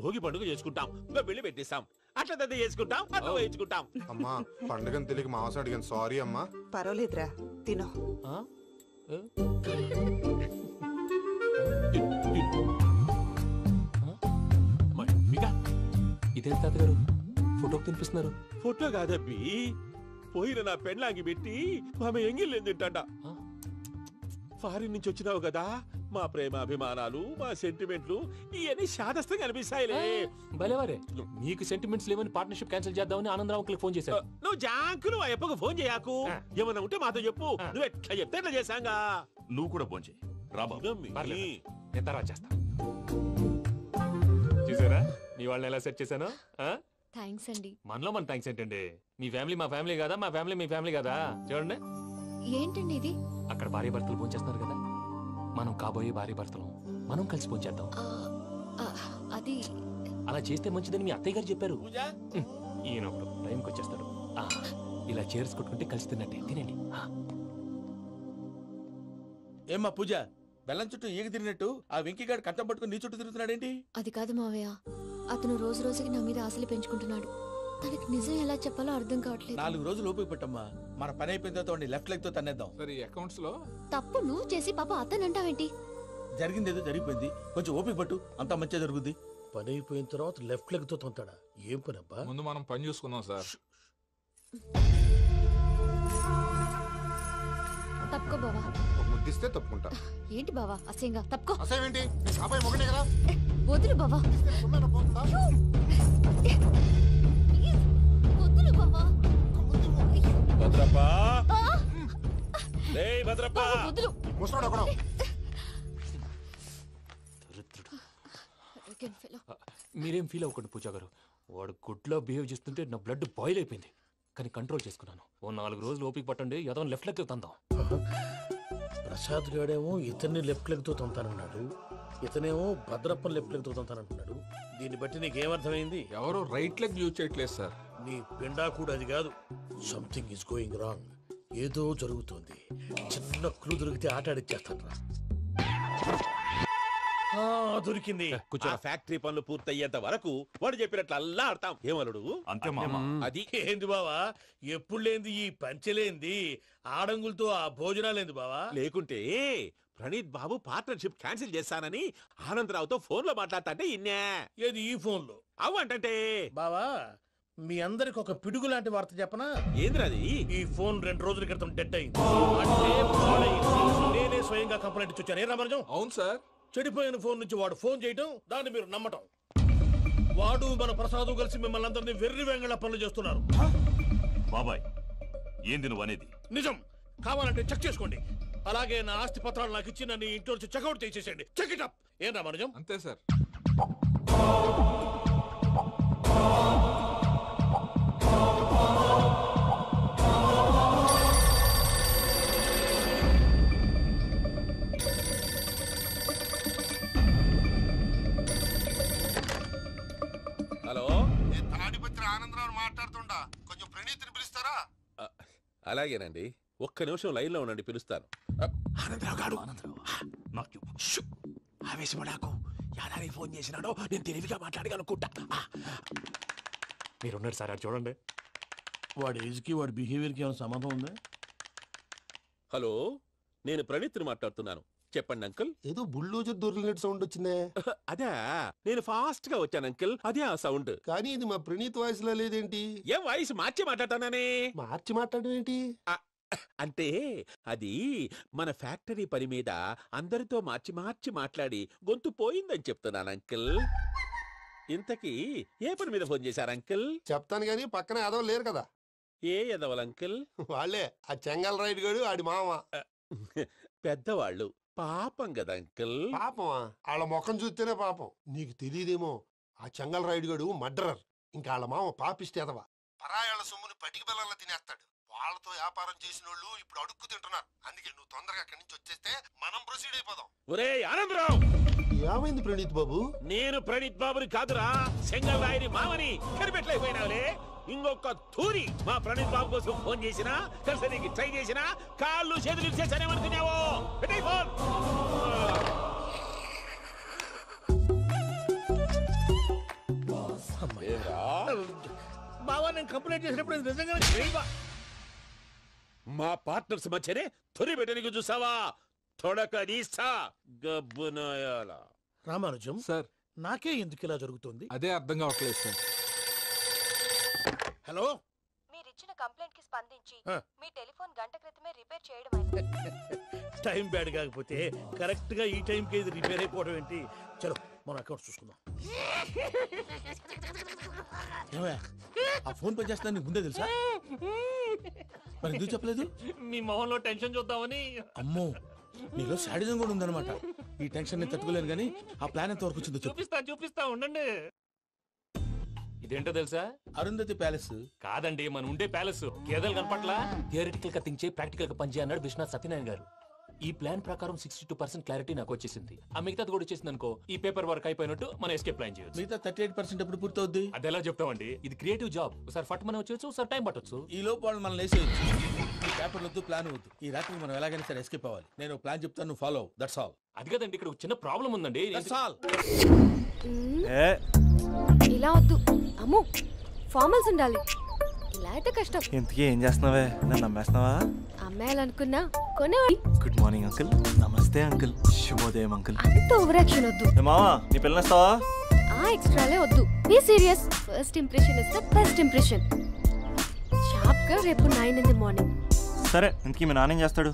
భోగి పండుగ చేసుకుంటాం, ఇంకా పెళ్లి పెట్టిస్తాం, అట్లా దద్ద చేసుకుంటాం, అట్లా వేయించుకుంటాం. అమ్మా పండుగని తెలియక మాంసం అడిగాను, సారీ అమ్మా. పర్వాలేదురా, తినో. ఇదేం తాతగారు ఫోటోకి తినిపిస్తున్నారు? ఫోటో కాదబ్బి, పోయిన నా పెళ్ళాంగి పెట్టి ఆమె ఎంగిల్ తింటాడ. ఫారిన్ నుంచి వచ్చినావు కదా, మా ప్రేమ అభిమానాలు, మా సెంటిమెంట్లు ఇవన్నీ శాదస్తంగా అనిపిస్తాయిలే. భలేవారే, మీకు సెంటిమెంట్స్ లేవని పార్ట్నర్షిప్ క్యాన్సిల్ చేద్దామని ఆనందరావు అంకుల్కి ఫోన్ చేశారు. నువ్వు జాంకులు ఆ ఎప్పకు ఫోన్ చేయకు. ఏమన్నా ఉంటే మాతో చెప్పు. నువ్వు ఎట్లా చెప్తే ఎట్లా చేశాంగా. నువ్వు కూడా ఫోన్ చేయి. నేను తర్వాత చేస్తా. చూసారా మీ వాళ్ళని ఎలా సెట్ చేశాను? థ్యాంక్స్ అండి. మనలో మన థ్యాంక్స్ ఏంటండి? మీ ఫ్యామిలీ మా ఫ్యామిలీ కదా, మా ఫ్యామిలీ మీ ఫ్యామిలీ కదా. చూడండి ఏంటండి ఇది? అక్కడ భార్య భర్తలు ఫోన్ చేస్తున్నారు కదా, మనం కాబోయే భార్య భర్తలు మనం కలిసి ఫోన్ చేద్దాం. అది అలా చేస్తే మంచిదని మీ అత్తయ్య గారు చెప్పారు. ఈయన ఒకడు టైంకి వచ్చేస్తాడు. ఇలా చేర్స్ కొట్టుకుంటే కలిసి తిన్నట్టే. తినండి. ఏమ్మా పూజ, బెల్లం చుట్టూ ఈగ తిరిగినట్టు ఆ వెంకీగాడు కంచం పట్టుకుని నీ చుట్టూ తిరుగుతున్నాడేంటి? అది కాదు మావయ్య, అతను రోజు రోజుకి నా మీద ఆశలు పెంచుకుంటున్నాడు. తనకి నిజం ఎలా చెప్పాలో అర్థం కావట్లేదు. 4 రోజులు ఓపిక పట్టమ్మా, మన పని అయిపోయిన తర్వాత లెఫ్ట్ లెగ్ తో తన్నేద్దాం. సరే అకౌంట్స్ లో తప్పు నువ్వు చేసి పాప అతను అంటావేంటి? జరిగిందేదో జరిగిపోయింది, కొంచెం ఓపిక పట్టు, అంతా మంచిగా జరుగుద్ది. పని అయిపోయిన తర్వాత లెఫ్ట్ లెగ్ తో తొంతాడా? ఏం పని అబ్బా? ముందు మనం పని చూసుకుందాం సార్. తప్పుకో బావా. ముద్దిస్తే తప్పుకుంటా. ఏంటి బావా అసహ్యంగా? తప్పుకో. అసహ్యం ఏంటి? నీ అబ్బాయి మొగనే కదా. వదులు బావా. వదులు బావా. భద్రప్ప, రేయ్ భద్రప్ప. వదులు. ముసలోడు ఒకడు. మీరేం ఫీల్ అవ్వకండి పూజా గారు. వాడు గుడ్లో బిహేవ్ చేస్తుంటే నా బ్లడ్ బాయిల్ అయిపోయింది. కానీ కంట్రోల్ చేసుకున్నాను. ఓ 4 రోజులు ఓపిక పట్టండి, ఏదో లెఫ్ట్ లెగ్ తందాం. ప్రసాద్ గాడేమో ఇతన్ని లెఫ్ట్ లెగ్ తో తొంతానన్నాడు, ఇతనేమో భద్రప్ప లెఫ్ట్ లెగ్ తో తొంతానంటున్నాడు. దీన్ని బట్టి నీకేమర్థమైంది? ఎవరో రైట్ లెగ్ యూజ్ చేయట్లేదు సార్. నీ పిండా కూడా అది కాదు. Something is going wrong. ఏదో జరుగుతోంది. చిన్న క్లూ దొరికితే ఆట ఆడిచ్చేస్తాను రా. దొరికింది. ఆ ఫ్యాక్టరీ పనులు పూర్తయ్యేంత వరకు వాడు చెప్పినట్లు అల్లా ఆడతాం. ఏమలుడు అంతే మామ. అది ఏంది బావా ఎప్పుడు లేంది ఈ పంచలేంది ఆడంగులతో ఆ భోజనాలేంది బావా? లేకుంటే ప్రణీత్ బాబు పార్ట్నర్షిప్ క్యాన్సిల్ చేస్తానని ఆనందరావుతో ఫోన్ లో మాట్లాడతాంటే ఇన్నే. ఏది ఈ ఫోన్ లో? అవ్వంటే బావా మీ అందరికి ఒక పిడుగు లాంటి వార్త చెప్పనా? ఏంద్రది? ఈ ఫోన్ 2 రోజుల క్రితం డెడ్ అయింది. అంటే పాడైంది. నేనే స్వయంగా కంప్లైంట్ ఇచ్చి వచ్చాను. ఏ రామరాజం? అవును సార్. చెడిపోయిన ఫోన్ నుంచి వాడు ఫోన్ చేయటం, దాన్ని మీరు నమ్మటం. వాడు మన ప్రసాదు కలిసి మిమ్మల్ని అందరినీ వెర్రి వెంగళ పనులు చేస్తున్నారు. బాబాయ్ ఏంది నువ్వు అనేది? నిజం. కావాలంటే చెక్ చేసుకోండి. అలాగే నా ఆస్తి పత్రాలు నాకు ఇచ్చి నన్ను ఇంట్లో నుంచి చెక్అౌట్ చేసేసేయండి. Check it up. ఏం రామరాజం? అంతే సార్. హలో, తాడిపత్రి ఆనందరావు మాట్లాడుతుండా, కొంచెం ప్రణీతిని పిలుస్తారా? అలాగేనండి. ఒక్క నిమిషం లైన్ లో ఉండండి, పిలుస్తాను. ఆనందరావు గాడు ఆవేశపడాకు. యాదానికి ఫోన్ చేసినాడో నేను తెలివిగా మాట్లాడగలనుకుంటా. మీరున్నారు సార్, చూడండి. వాడి ఏజ్ కి వాడి బిహేవియర్ కి ఏమైనా సంబంధం ఉందా? హలో, నేను ప్రణీత్ని మాట్లాడుతున్నాను. చెప్పండి అంకుల్. ఏదో బుల్డోజర్ దొరికినట్టు సౌండ్ వచ్చిందే. అదే, నేను ఫాస్ట్ గా వచ్చాను అంకుల్. అదే ఆ సౌండ్. కానీ ఇది మా ప్రణీత్ వాయిస్ లో లేదేంటి? ఏం వాయిస్ మార్చి మాట్లాడతాననే? మార్చి మాట్లాడడం ఏంటి? అంటే అది మన ఫ్యాక్టరీ పని మీద అందరితో మార్చి మార్చి మాట్లాడి గొంతు పోయిందని చెప్తున్నాను అంకుల్. ఇంతకీ ఏ పని మీద ఫోన్ చేశారు అంకుల్? చెప్తాను గానీ పక్కన ఏదో లేరు కదా. ఏ ఎదవల్ అంకుల్? వాళ్ళే ఆ చెంగల్ రైడ్ గడు ఆడి మామ. పెద్దవాళ్ళు పాపం కదా అంకుల్. పాపమా? వాళ్ళ ముఖం చూస్తేనే పాపం. నీకు తెలియదేమో, ఆ చెంగల్ రైడ్ గడు మర్డరర్. ఇంకా వాళ్ళ మామ పాపిస్తేదవా. పరాయాళ్ళ సొమ్ముని పటికి బెల్లంలో తినేస్తాడు. వాళ్ళతో వ్యాపారం చేసిన వాళ్ళు ఇప్పుడు అడుక్కు తింటున్నారు. అందుకే నువ్వు తొందరగా అక్కడి నుంచి వచ్చేస్తే మనం ప్రొసీడ్ అయిపోదాం. ఒరే ఆనందరావు! ఏమైంది ప్రణీత్ బాబు? నేను ప్రణీత్ బాబుని కాదురా, సెంగల్ రాయని మామని. కనిపెట్టలేకపోయినావులే. ఇంకొక తూరి మా ప్రణీత్ బాబు కోసం ఫోన్ చేసినా, కలిసి నీకు ట్రై చేసినా కాళ్ళు చేతులు ఇచ్చేసానేమనుకున్నావు. పెట్టే ఫోన్. బావా నేను కంప్లైంట్ చేసినప్పుడు ఇది నిజంగా మా పార్ట్నర్స్ మధ్యనే తొలి పెట్టడానికి చూసావా? తొడక నీస్తా గబ్బునాయాల. రామానుజం సార్, నాకే ఎందుకు ఇలా జరుగుతుంది? అదే అర్థం కావట్లేదు సార్. హలో, మీరిచ్చిన కంప్లైంట్ కి స్పందించి మీ టెలిఫోన్ గంట క్రితమే రిపేర్ చేయడం టైం బ్యాడ్ కాకపోతే కరెక్ట్ గా ఈ టైం కి ఇది రిపేర్ అయిపోవడం ఏంటి? చలో మన అకౌంట్ చూసుకుందాం. ఆ ఫోన్ పని చేస్తున్నా నీకు ముందే తెలుసా? మరి ఎందుకు చెప్పలేదు? మీ మొహంలో టెన్షన్ చూద్దామని. అమ్మో, నీలో శాడిజం కూడా ఉందన్నమాట. ఈ టెన్షన్ నేను తట్టుకోలేను కానీ ఆ ప్లాన్ ఎంత వరకు వచ్చిందో చూపిస్తా ఉండండి. ఇదేంటో తెలుసా? అరుంధతి ప్యాలెస్ కాదండి, మన ఉండే ప్యాలెస్. గేదెలు కనపట్లా? థియరిటికల్ గా థింక్ చేయి, ప్రాక్టికల్ గా పనిచేయ అన్నాడు విశ్వనాథ్ సత్యనారాయణ గారు. ఈ ప్లాన్ ప్రకారం 62% క్లారిటీ నాకు వచ్చేసింది. ఆ మిగతాది కూడా వచ్చేసింది అనుకో, ఈ పేపర్ వర్క్ అయిపోయినట్టు మనం ఎస్కేప్ ప్లాన్ చేయొచ్చు. మిగతా 38% ఎప్పుడు పూర్తవుద్ది? అది ఎలా చెప్తామండి? ఇది క్రియేటివ్ జాబ్. ఒకసారి ఫట్ మనం వచ్చేయచ్చు, ఒకసారి టైం పట్టొచ్చు. ఈ లోపు వాళ్ళు మనం లేసేయచ్చు. ఈ పేపర్ వద్దు, ప్లాన్ వద్దు. ఈ రాత్రి మనం ఎలాగైనా సరే ఎస్కేప్ అవ్వాలి. నేను ప్లాన్ చెప్తాను, నువ్వు ఫాలో. That's all. అది కదండి, ఇక్కడ చిన్న ప్రాబ్లం ఉందండి. That's all. ఇలా వద్దు అమ్ము, ఫార్మల్స్ ఉండాలి. ఇలా అయితే కష్టం. ఇంతకీ ఏం చేస్తున్నావే? నన్ను నమ్మేస్తున్నావా? అమ్మాయాలనుకున్నా కొనేవాడి. Good morning uncle. నమస్తే అంకుల్. శుభోదయం అంకుల్. అంత ఓవర్ యాక్షన్ వద్దు. మామా, నీ పిల్లనిస్తావా? ఆ ఎక్స్ట్రాలే వద్దు. Be serious. First impression is the best impression. Sharp గా రేపు 9 in the morning. సరే, ఇంతకీ మీ నాన్న ఏం చేస్తాడు?